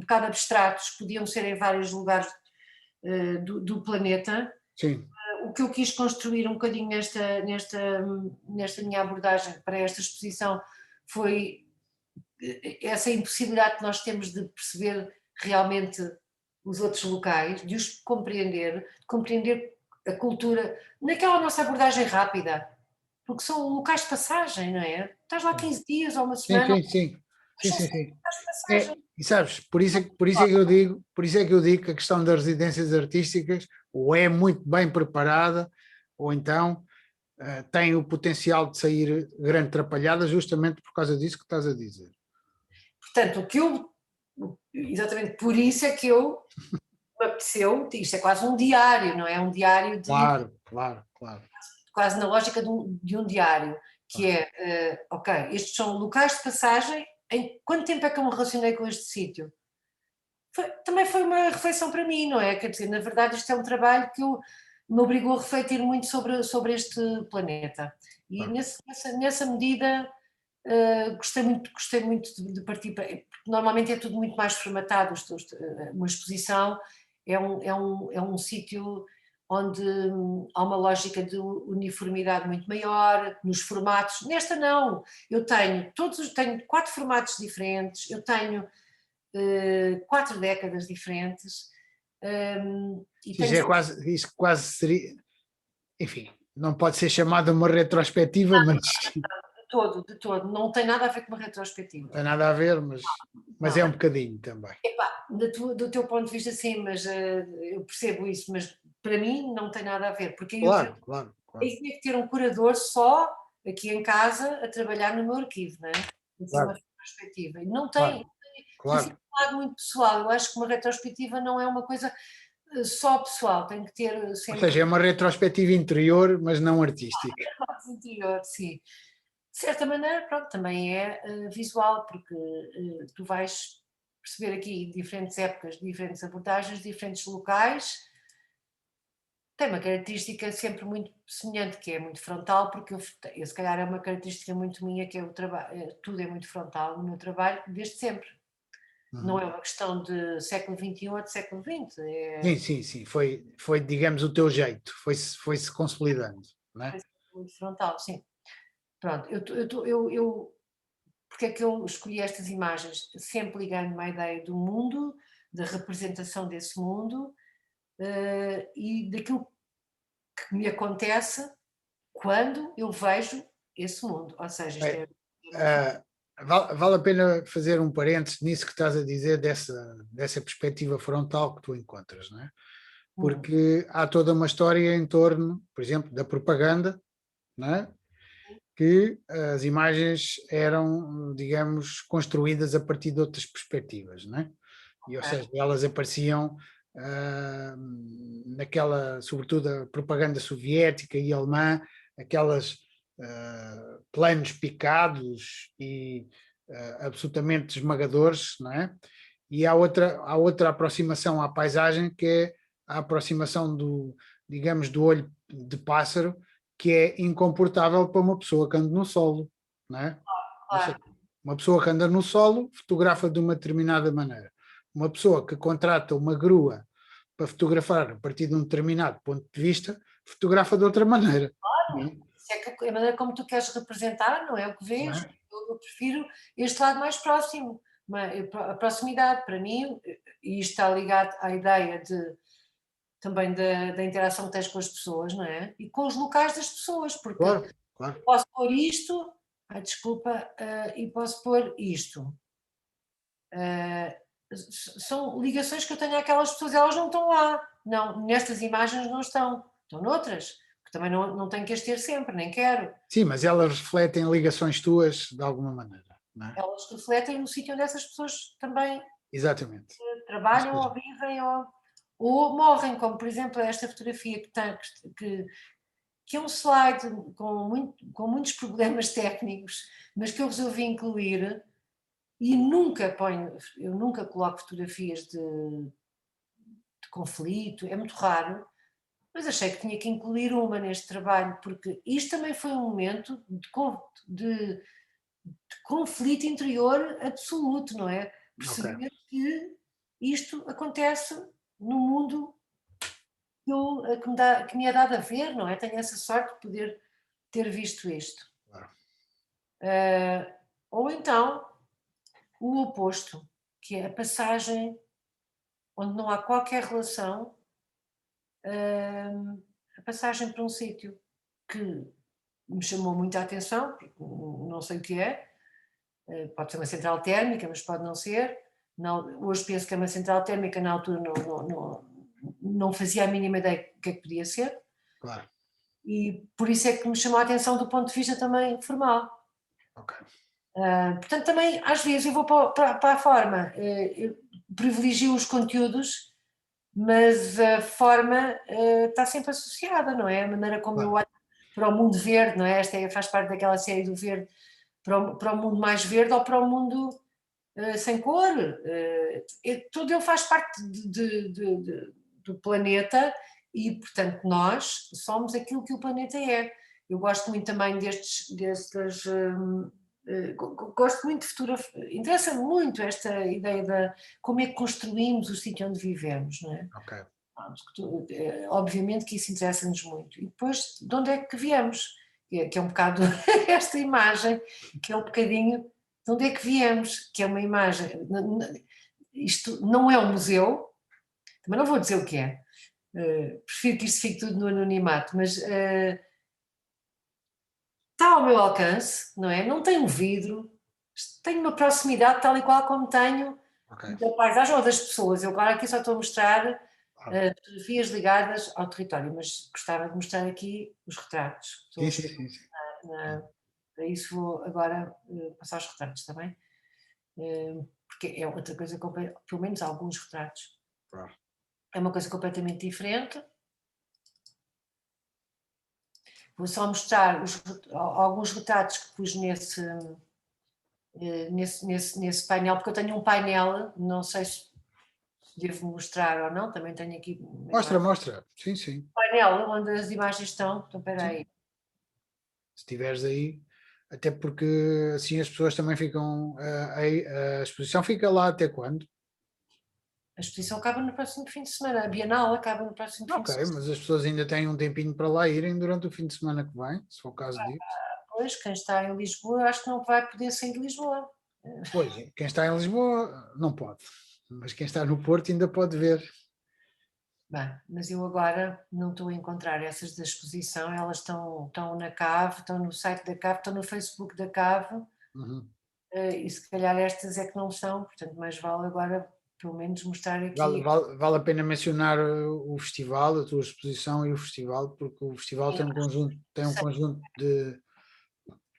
bocado abstratos, podiam ser em vários lugares do planeta. Sim. O o que eu quis construir um bocadinho nesta minha abordagem para esta exposição foi essa impossibilidade que nós temos de perceber realmente os outros locais, de os compreender, de compreender a cultura, naquela nossa abordagem rápida, porque são locais de passagem, não é? Estás lá 15 dias ou uma Sim, semana, sim, sim. mas Sim, são sim, só sim. locais de passagem. E sabes, por isso é que eu digo que a questão das residências artísticas ou é muito bem preparada, ou então tem o potencial de sair grande atrapalhada justamente por causa disso que estás a dizer. Portanto, exatamente por isso é que eu me apeteceu, isto é quase um diário, não é? Um diário Claro, claro, claro. quase na lógica de um diário, que é, ok, estes são locais de passagem, em quanto tempo é que eu me relacionei com este sítio? Também foi uma reflexão para mim, não é? Quer dizer, na verdade isto é um trabalho que me obrigou a refletir muito sobre este planeta. E Claro. nessa medida gostei muito de partir para. Porque normalmente é tudo muito mais formatado. Uma exposição é um sítio onde há uma lógica de uniformidade muito maior, nos formatos. Nesta não, eu tenho 4 formatos diferentes, eu tenho 4 décadas diferentes. E Isso é quase, isso quase seria, enfim, não pode ser chamada uma retrospectiva, mas de todo, não tem nada a ver com uma retrospectiva. não tem nada a ver, mas é Não. um bocadinho também. Epá, do teu ponto de vista, sim, mas eu percebo isso, mas para mim não tem nada a ver, porque Claro, claro, claro, aí tinha que ter um curador só aqui em casa a trabalhar no meu arquivo, não é? Assim, uma claro, retrospectiva. E não tem, claro, porque fica claro. um lado muito pessoal. Eu acho que uma retrospectiva não é uma coisa só pessoal, tem que ter Ou sempre seja, é uma retrospectiva interior, mas não artística. parte interior, sim. De certa maneira, pronto, também é visual, porque tu vais perceber aqui diferentes épocas, diferentes abordagens, diferentes locais. Tem uma característica sempre muito semelhante, que é muito frontal, porque eu se calhar é uma característica muito minha, que é o trabalho, tudo é muito frontal no meu trabalho, desde sempre. Não é Uhum. uma questão de século XXI ou de século XX, Sim, sim, sim. Foi, digamos, o teu jeito. Foi-se consolidando, não é é? muito frontal, sim. Pronto, porque é que eu escolhi estas imagens? Sempre ligando-me à ideia do mundo, da representação desse mundo e daquilo que me acontece quando eu vejo esse mundo. Ou seja, isto Bem, é. vale a pena fazer um parênteses nisso que estás a dizer, dessa perspectiva frontal que tu encontras, não é? Hum, Porque há toda uma história em torno, por exemplo, da propaganda, não é? Que as imagens eram, digamos, construídas a partir de outras perspectivas, não é? E, ou ok. seja, elas apareciam naquela, sobretudo a propaganda soviética e alemã, aquelas planos picados e absolutamente esmagadores, não é? E há outra aproximação à paisagem, que é a aproximação do, digamos, do olho de pássaro, que é incomportável para uma pessoa que anda no solo, não é? Ou seja, Claro, uma pessoa que anda no solo fotografa de uma determinada maneira. Uma pessoa que contrata uma grua para fotografar a partir de um determinado ponto de vista, fotografa de outra maneira. isso é que a maneira como tu queres representar, não é o que Não vês. é? Eu prefiro este lado mais próximo, a proximidade para mim, e isto está ligado à ideia também da interação que tens com as pessoas, não é? E com os locais das pessoas, porque Claro, claro. posso pôr isto, desculpa, e posso pôr isto. Ah, são ligações que eu tenho àquelas pessoas, elas não estão lá, não, nestas imagens não estão noutras, que também não tenho que as ter sempre, nem quero. Sim, mas elas refletem ligações tuas de alguma maneira, não é? Elas refletem no sítio onde essas pessoas também Exatamente. Ou trabalham seja, ou vivem ou morrem, como por exemplo esta fotografia que é um slide com muitos problemas técnicos, mas que eu resolvi incluir e eu nunca coloco fotografias de conflito, é muito raro, mas achei que tinha que incluir uma neste trabalho, porque isto também foi um momento de conflito interior absoluto, não é? ok. Perceber que isto acontece no mundo que me é dado a ver, não é? Tenho essa sorte de poder ter visto isto. Claro. Ou então o oposto, que é a passagem onde não há qualquer relação, a passagem para um sítio que me chamou muita atenção, porque não sei o que é, pode ser uma central térmica, mas pode não ser. Não, hoje penso que é uma central térmica, na altura não fazia a mínima ideia do que é que podia ser, Claro. e por isso é que me chamou a atenção do ponto de vista também formal. Ok. Portanto, também às vezes eu vou para a forma, eu privilegio os conteúdos, mas a forma está sempre associada, não é? A maneira como eu Claro. olho para o mundo verde, não é? Esta faz parte daquela série do verde, para o mundo mais verde ou para o mundo sem cor. Tudo ele faz parte do planeta e, portanto, nós somos aquilo que o planeta é. Eu gosto muito também gosto muito de fotografia, interessa-me muito esta ideia de como é que construímos o sítio onde vivemos, não é? Ok. Obviamente que isso interessa-nos muito. E depois, de onde é que viemos? Que é um bocado esta imagem, que é um bocadinho de onde é que viemos, que é uma imagem. Isto não é um museu, também não vou dizer o que é, prefiro que isto fique tudo no anonimato, mas está ao meu alcance, não é? Não tem um vidro, tenho uma proximidade tal e qual como tenho Ok. da paisagem ou das pessoas. Eu agora aqui só estou a mostrar Claro. fotografias ligadas ao território, mas gostava de mostrar aqui os retratos. Sim, sim, sim, sim. Para isso vou agora passar os retratos, está bem? Porque é outra coisa, pelo menos alguns retratos. Claro. É uma coisa completamente diferente. Vou só mostrar alguns retratos que pus nesse painel, porque eu tenho um painel, não sei se devo mostrar ou não, também tenho aqui Mostra, mostra. Sim, sim. um painel onde as imagens estão, então espera aí. Se estiveres aí, até porque assim as pessoas também ficam. A exposição fica lá até quando? A exposição acaba no próximo fim de semana, a Bienal acaba no próximo fim de Ok, semana. mas as pessoas ainda têm um tempinho para lá irem durante o fim de semana que vem, se for o caso disso. Pois, quem está em Lisboa acho que não vai poder sair de Lisboa. Pois, quem está em Lisboa não pode, mas quem está no Porto ainda pode ver. Bem, mas eu agora não estou a encontrar essas da exposição, elas estão na Cave, estão no site da Cave, estão no Facebook da Cave, Uhum. e se calhar estas é que não são, portanto mais vale agora pelo menos mostrar Vale, aqui. vale a pena mencionar o festival, a tua exposição e o festival, porque o festival tem um conjunto de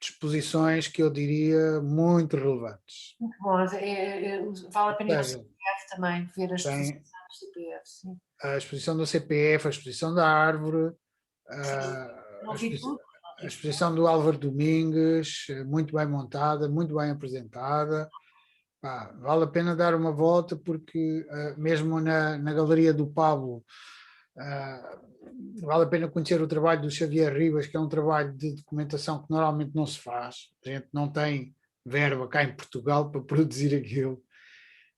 exposições que eu diria muito relevantes. Muito bom, vale a Ou pena ir ao seja, CPF também, ver a exposição tem do CPF, sim. a exposição do CPF, a exposição da Árvore, Sim, a não vi tudo, a exposição do Álvaro Domingues, muito bem montada, muito bem apresentada. Pá, vale a pena dar uma volta porque mesmo na Galeria do Pablo vale a pena conhecer o trabalho do Xavier Ribas, que é um trabalho de documentação que normalmente não se faz. A gente não tem verba cá em Portugal para produzir aquilo.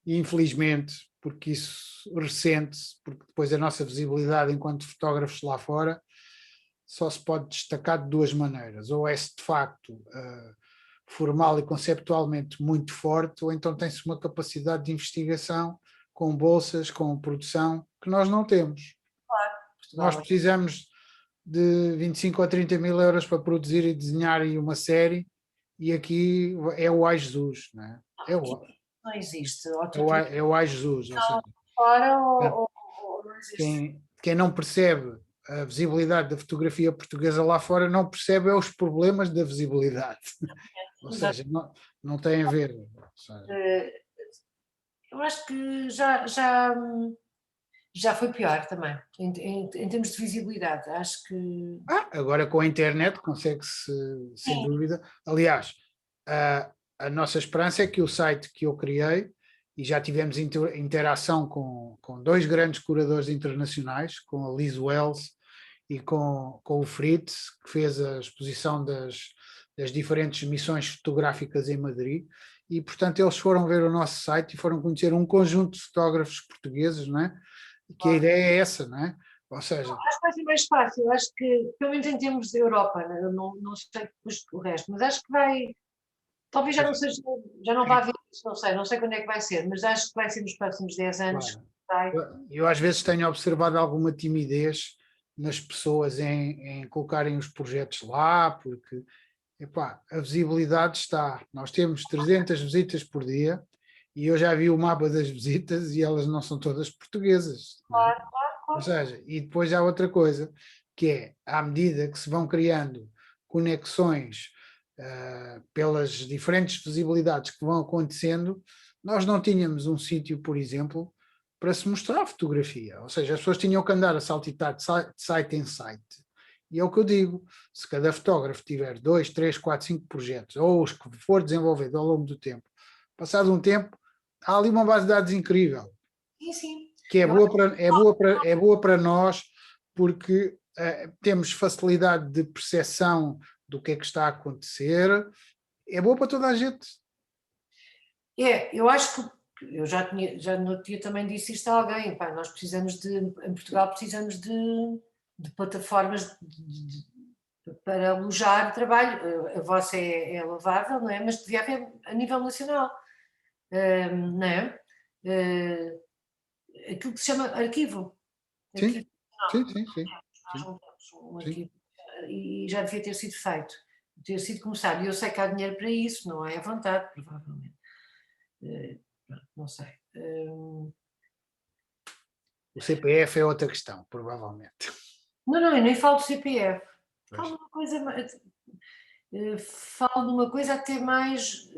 E infelizmente, porque isso ressente-se, porque depois a nossa visibilidade enquanto fotógrafos lá fora só se pode destacar de duas maneiras. Ou é-se de facto formal e conceptualmente muito forte, ou então tem-se uma capacidade de investigação com bolsas, com produção, que nós não temos. Nós Portugal. precisamos de 25 ou 30 mil euros para produzir e desenhar aí uma série, e aqui é o ai Jesus, não é? Não existe. É o ai Jesus, ou seja, Fora ou não existe. quem não percebe a visibilidade da fotografia portuguesa lá fora não percebe os problemas da visibilidade. Ou seja, não tem a ver. Eu acho que já foi pior também, em termos de visibilidade. Acho que. Agora com a internet consegue-se, sem Sim, dúvida. Aliás, a nossa esperança é que o site que eu criei, e já tivemos interação com dois grandes curadores internacionais, com a Liz Wells e com o Fritz, que fez a exposição das diferentes missões fotográficas em Madrid, e portanto eles foram ver o nosso site e foram conhecer um conjunto de fotógrafos portugueses, não é? Que a ideia é essa, não é? Ou seja, Acho que vai ser mais fácil, acho que, pelo menos em termos de Europa, né? Eu não sei depois o resto, mas acho que vai, talvez já não seja, já não vá haver isso, não sei quando é que vai ser, mas acho que vai ser nos próximos 10 anos. claro, Vai. eu às vezes tenho observado alguma timidez nas pessoas em colocarem os projetos lá, porque epá, a visibilidade está. Nós temos 300 visitas por dia e eu já vi o mapa das visitas e elas não são todas portuguesas, não é? Ou seja, e depois há outra coisa, que é, à medida que se vão criando conexões pelas diferentes visibilidades que vão acontecendo, nós não tínhamos um sítio, por exemplo, para se mostrar a fotografia. Ou seja, as pessoas tinham que andar a saltitar de site em site. E é o que eu digo, se cada fotógrafo tiver 2, 3, 4, 5 projetos, ou os que for desenvolvido ao longo do tempo, passado um tempo, há ali uma base de dados incrível. Sim, sim. Que é boa para nós, porque temos facilidade de percepção do que é que está a acontecer, é boa para toda a gente. Eu acho que eu já no outro dia também disse isto a alguém, pá, nós precisamos em Portugal precisamos de plataformas para alojar trabalho, a vossa é louvável, não é? Mas devia haver a nível nacional, não é? Aquilo que se chama arquivo. Sim, sim, sim, sim. Nós não temos um Sim. arquivo e já devia ter sido feito, ter sido começado. E eu sei que há dinheiro para isso, não é à vontade, provavelmente. Não sei. O CPF é outra questão, provavelmente. Não, eu nem falo do CPF. Pois. Falo de uma coisa, falo de uma coisa até mais.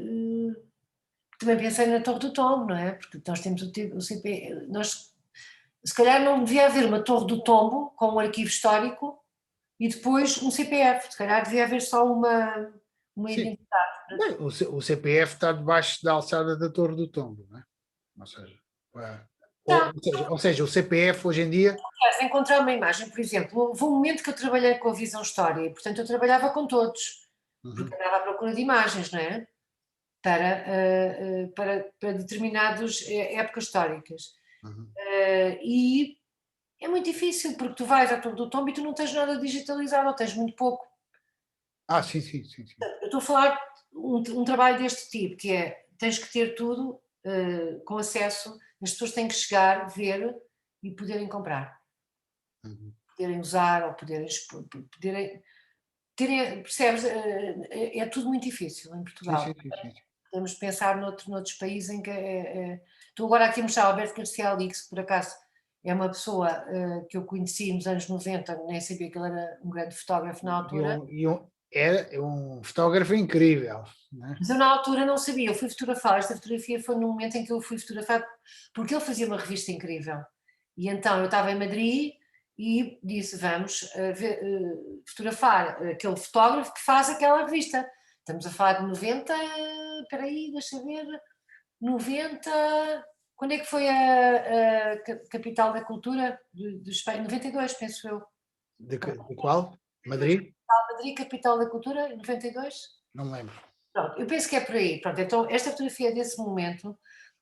Também pensei na Torre do Tombo, não é? Porque nós temos o CPF. Se calhar não devia haver uma Torre do Tombo com um arquivo histórico e depois um CPF. Se calhar devia haver só uma Sim. identidade. Bem, o CPF está debaixo da alçada da Torre do Tombo, não é? Ou seja, ou seja, o CPF hoje em dia. Encontrar uma imagem, por exemplo, houve um momento que eu trabalhei com a Visão História e, portanto, eu trabalhava com todos, porque andava à procura de imagens, não é? Para determinadas épocas históricas. E é muito difícil, porque tu vais à Torre do Tombo e tu não tens nada digitalizado, ou tens muito pouco. Sim, sim, sim. Eu estou a falar um trabalho deste tipo, que é, tens que ter tudo com acesso, as pessoas têm que chegar, ver e poderem comprar. Poderem usar ou poderem terem, percebes? É tudo muito difícil em Portugal. Sim. Podemos pensar noutros países em que estou agora aqui a mostrar Alberto Garcia Alix, que por acaso é uma pessoa que eu conheci nos anos 90, nem sabia que ele era um grande fotógrafo na altura. É um fotógrafo incrível, né? Mas eu na altura não sabia, eu fui fotografar, esta fotografia foi no momento em que eu fui fotografar, porque ele fazia uma revista incrível. E então eu estava em Madrid e disse, vamos fotografar aquele fotógrafo que faz aquela revista. Estamos a falar de 90, espera aí, deixa ver, 90, quando é que foi a capital da cultura de Espanha? 92, penso eu. De qual? Madrid? Madrid, capital da cultura, 92? Não me lembro. Pronto, eu penso que é por aí. Pronto, então esta fotografia é desse momento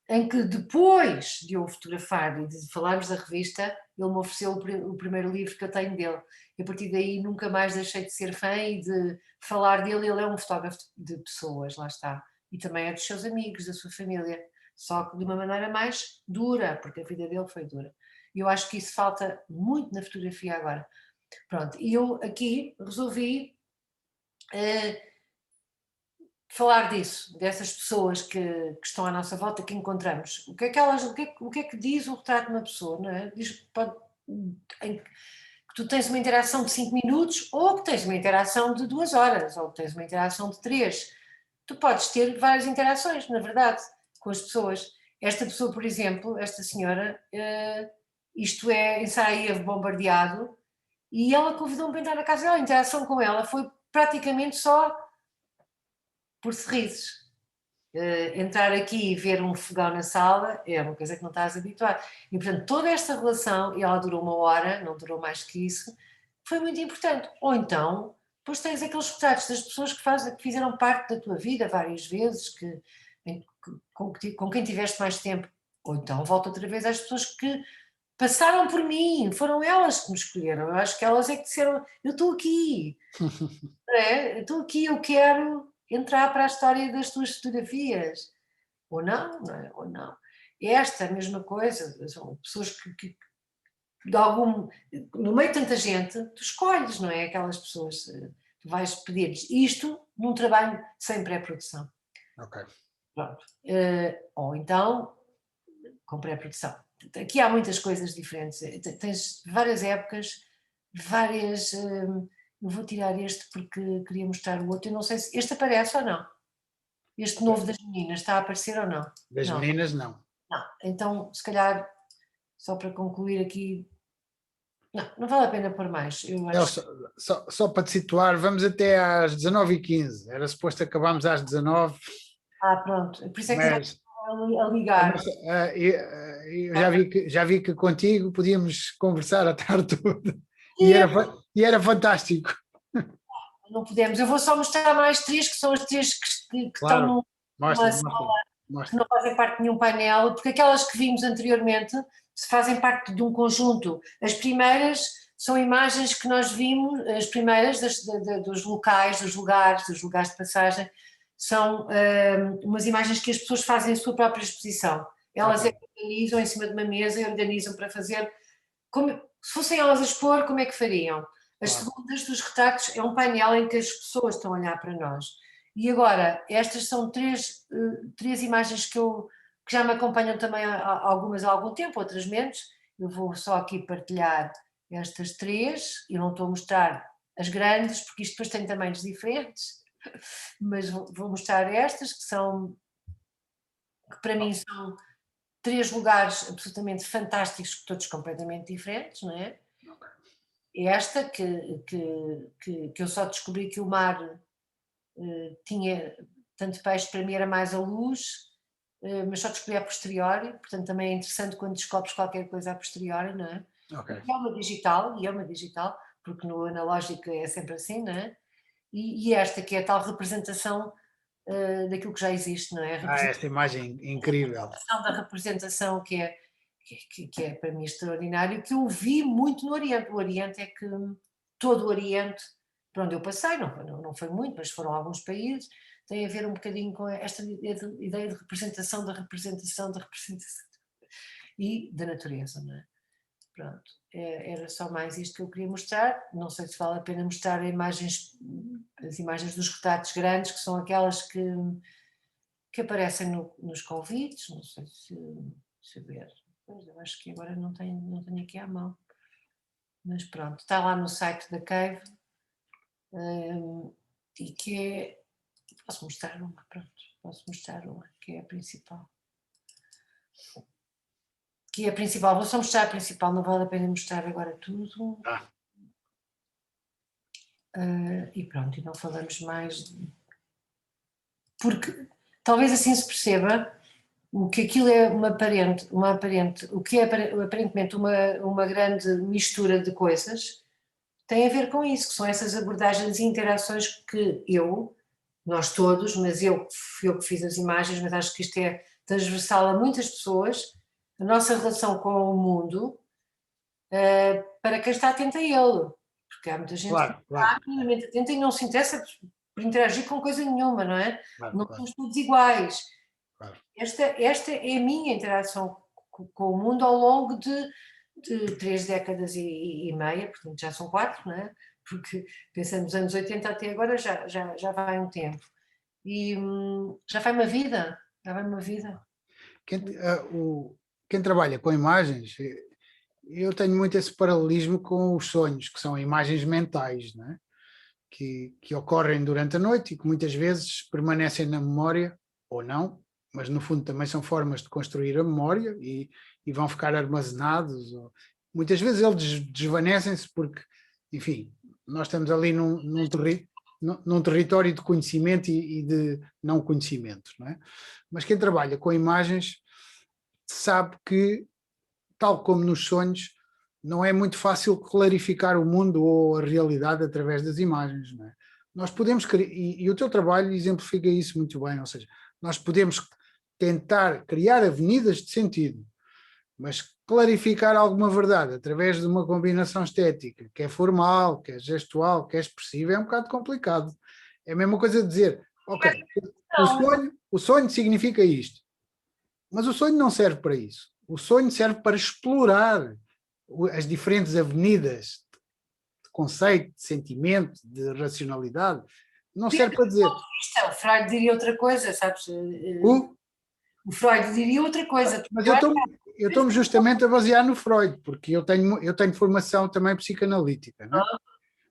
em que depois de eu fotografar e de falarmos da revista, ele me ofereceu o primeiro livro que eu tenho dele. E a partir daí nunca mais deixei de ser fã e de falar dele. Ele é um fotógrafo de pessoas, lá está. E também é dos seus amigos, da sua família. Só que de uma maneira mais dura, porque a vida dele foi dura. E eu acho que isso falta muito na fotografia agora. Pronto, e eu aqui resolvi falar disso, dessas pessoas que estão à nossa volta, que encontramos. O que é que diz o retrato de uma pessoa, não é? Diz que tu tens uma interação de 5 minutos ou que tens uma interação de 2 horas ou que tens uma interação de 3. Tu podes ter várias interações, na verdade, com as pessoas. Esta pessoa, por exemplo, esta senhora, isto é em Sarajevo bombardeado, e ela convidou-me para entrar na casa dela. A interação com ela foi praticamente só por sorrisos. Entrar aqui e ver um fogão na sala é uma coisa que não estás habituado. E, portanto, toda esta relação, e ela durou 1 hora, não durou mais que isso, foi muito importante. Ou então, depois tens aqueles retratos das pessoas que fizeram parte da tua vida várias vezes, com quem tiveste mais tempo. Ou então volta outra vez às pessoas que passaram por mim, foram elas que me escolheram. Eu acho que elas é que disseram: eu estou aqui, não é? Eu estou aqui, eu quero entrar para a história das tuas fotografias. Ou não, não é? Ou não. Esta mesma coisa, são pessoas que de algum, no meio de tanta gente, tu escolhes, não é? Aquelas pessoas, tu vais pedir-lhes isto num trabalho sem pré-produção. Ok. Pronto. Ou então, com pré-produção. Aqui há muitas coisas diferentes. Tens várias épocas, várias. Eu vou tirar este porque queria mostrar o outro. Eu não sei se este aparece ou não. Este novo das meninas está a aparecer ou não? Das Não. meninas, não. Não. Então, se calhar, só para concluir aqui. Não vale a pena pôr mais. Eu acho Só para te situar, vamos até às 19h15. Era suposto acabarmos às 19h. pronto. Por isso é que Mas a ligar. eu já vi que contigo podíamos conversar a tarde toda. E E era fantástico. não podemos. Eu vou só mostrar mais três, que são as três que Claro. estão que não fazem parte de nenhum painel, porque aquelas que vimos anteriormente fazem parte de um conjunto. As primeiras são imagens que nós vimos, as primeiras dos locais, dos lugares de passagem, são umas imagens que as pessoas fazem a sua própria exposição. Elas organizam em cima de uma mesa e organizam para fazer, se fossem elas a expor, como é que fariam? As segundas dos retratos é um painel em que as pessoas estão a olhar para nós. E agora, estas são três imagens que já me acompanham também algumas há algum tempo, outras menos. Eu vou só aqui partilhar estas três, e não estou a mostrar as grandes, porque isto depois tem tamanhos diferentes, mas vou mostrar estas, que para mim são três lugares absolutamente fantásticos, todos completamente diferentes, não é? Esta que eu só descobri que o mar tinha tanto peixe, para mim era mais a luz, mas só descobri a posteriori, portanto também é interessante quando descobres qualquer coisa a posteriori, não é? Okay. E é uma digital, porque no analógico é sempre assim, não é? E esta que é a tal representação daquilo que já existe, não é? Esta imagem incrível. A questão da representação que é para mim extraordinário, que eu vi muito no Oriente. O Oriente é que todo o Oriente, por onde eu passei, não foi muito, mas foram alguns países, tem a ver um bocadinho com esta ideia de representação da representação da representação e da natureza, não é? Pronto, era só mais isto que eu queria mostrar. Não sei se vale a pena mostrar as imagens dos retratos grandes, que são aquelas que aparecem nos convites, não sei se ver. Pois, eu acho que agora não tenho aqui à mão. Mas pronto, está lá no site da Cave, e que é. Posso mostrar uma, que é a principal. Vou só mostrar a principal, não vale a pena mostrar agora tudo. E pronto, e não falamos mais. Porque talvez assim se perceba o que aquilo é o que é aparentemente uma grande mistura de coisas, tem a ver com isso, que são essas abordagens e interações que nós todos, mas fui eu que fiz as imagens, mas acho que isto é transversal a muitas pessoas, a nossa relação com o mundo, para quem está atento a ele, porque há muita gente que está minimamente atenta e não se interessa por interagir com coisa nenhuma, não é? Não somos todos iguais. Esta é a minha interação com o mundo ao longo de 3 décadas e meia, portanto já são 4, não é? Porque pensando nos anos 80 até agora já vai um tempo. E já vai uma vida. Quem trabalha com imagens, eu tenho muito esse paralelismo com os sonhos, que são imagens mentais, não é? Que ocorrem durante a noite e que muitas vezes permanecem na memória, ou não, mas no fundo também são formas de construir a memória e vão ficar armazenados. Muitas vezes eles desvanecem-se porque, enfim, nós estamos ali num território de conhecimento e de não conhecimento, não é? Mas quem trabalha com imagens sabe que, tal como nos sonhos, não é muito fácil clarificar o mundo ou a realidade através das imagens, não é? Nós podemos, e o teu trabalho exemplifica isso muito bem, ou seja, nós podemos tentar criar avenidas de sentido, Mas clarificar alguma verdade através de uma combinação estética, que é formal, que é gestual, que é expressiva, é um bocado complicado. É a mesma coisa de dizer, ok, o sonho significa isto, mas o sonho não serve para isso. O sonho serve para explorar as diferentes avenidas de conceito, de sentimento, de racionalidade. Não serve para dizer... O Freud diria outra coisa, sabes? O Freud diria outra coisa. Mas eu estou-me justamente a basear no Freud, porque eu tenho formação também psicanalítica, não é?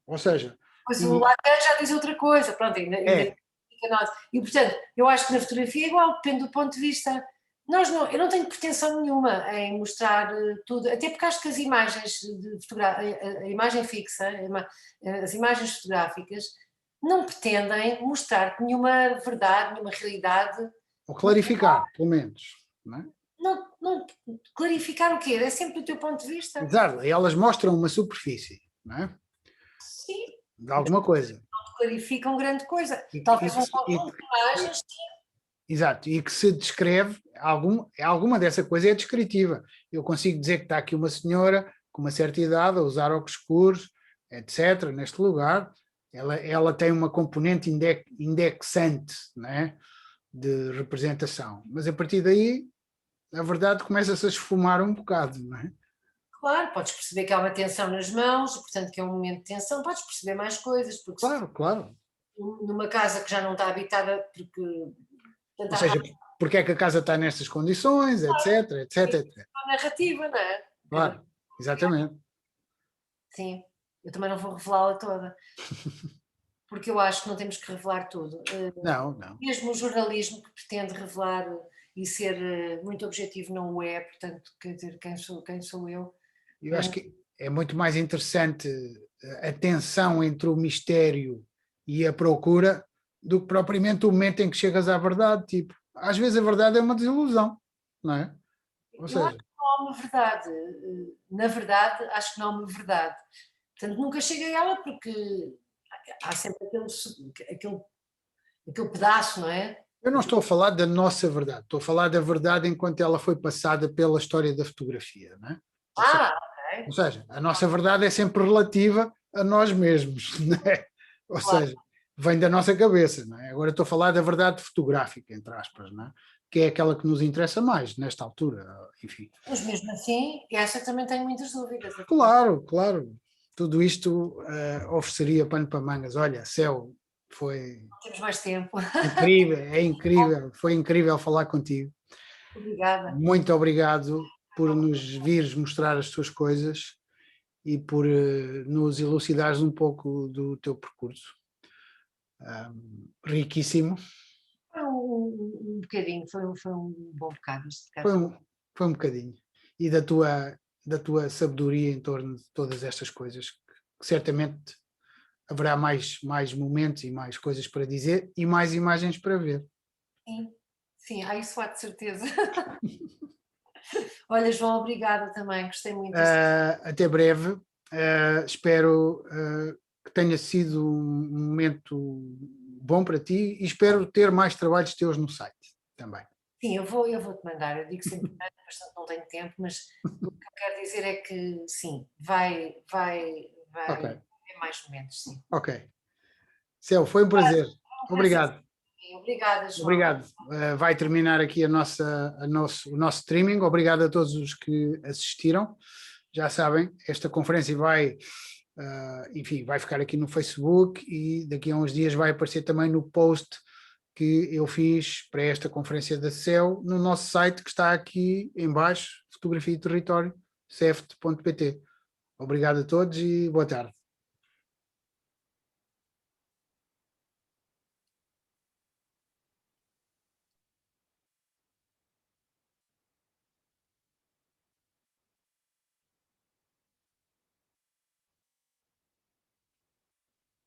Ou seja... Mas o Lacan já diz outra coisa, pronto, ainda e portanto, eu acho que na fotografia é igual, depende do ponto de vista. Eu não tenho pretensão nenhuma em mostrar tudo, até porque acho que as imagens a imagem fixa, as imagens fotográficas, não pretendem mostrar nenhuma verdade, nenhuma realidade. Ou clarificar, pelo menos, não é? Não clarificar o quê? É sempre do teu ponto de vista. Exato, elas mostram uma superfície, não é? Sim. De alguma coisa. Não clarificam grande coisa. Talvez um conjunto de imagens, sim. Exato, e que se descreve, alguma dessa coisa é descritiva. Eu consigo dizer que está aqui uma senhora com uma certa idade a usar óculos escuros, etc., neste lugar. Ela tem uma componente indexante, não é? De representação. Mas a partir daí, a verdade começa-se a esfumar um bocado, não é? Claro, podes perceber que há uma tensão nas mãos, portanto que é um momento de tensão, podes perceber mais coisas. Porque claro. Numa casa que já não está habitada, porque... Ou seja, porque é que a casa está nestas condições, etc. É uma narrativa, não é? Claro, exatamente. Sim, eu também não vou revelá-la toda. Porque eu acho que não temos que revelar tudo. Não. Mesmo o jornalismo que pretende revelar e ser muito objetivo não o é, portanto, quer dizer, quem sou eu? Eu acho que é muito mais interessante a tensão entre o mistério e a procura do que propriamente o momento em que chegas à verdade. Tipo, às vezes a verdade é uma desilusão, não é? Ou seja, acho que não há uma verdade. Na verdade, acho que não há uma verdade. Portanto, nunca cheguei a ela porque há sempre aquele pedaço, não é? eu não estou a falar da nossa verdade, estou a falar da verdade enquanto ela foi passada pela história da fotografia, não é? Ok. Ou seja, a nossa verdade é sempre relativa a nós mesmos, não é? Ou seja, vem da nossa cabeça, não é? Agora estou a falar da verdade fotográfica, entre aspas, não é? Que é aquela que nos interessa mais nesta altura, enfim. Mas mesmo assim, essa também tenho muitas dúvidas. Claro. Tudo isto ofereceria pano para mangas. Olha, Céu, foi... Temos mais tempo. Incrível, foi incrível falar contigo. Obrigada. Muito obrigado por nos vires mostrar as tuas coisas e por nos elucidares um pouco do teu percurso. Riquíssimo. Foi um bocadinho, foi um bom bocado. Foi um bocadinho. E da tua sabedoria em torno de todas estas coisas, que certamente haverá mais momentos e mais coisas para dizer e mais imagens para ver. Sim, isso há de certeza. Olha, João, obrigada também, gostei muito. Até breve. Espero que tenha sido um momento bom para ti e espero ter mais trabalhos teus no site também. Sim, eu vou-te mandar, eu digo sempre que bastante não tenho tempo, mas o que eu quero dizer é que sim, vai Okay. ter mais momentos, sim. Ok. Céu, foi um prazer. Obrigado. Obrigada, João. Obrigado. Vai terminar aqui o nosso streaming. Obrigado a todos os que assistiram. Já sabem, esta conferência vai ficar aqui no Facebook e daqui a uns dias vai aparecer também no post que eu fiz para esta conferência da CEL no nosso site que está aqui em baixo, fotografia e território, ceft.pt. Obrigado a todos e boa tarde.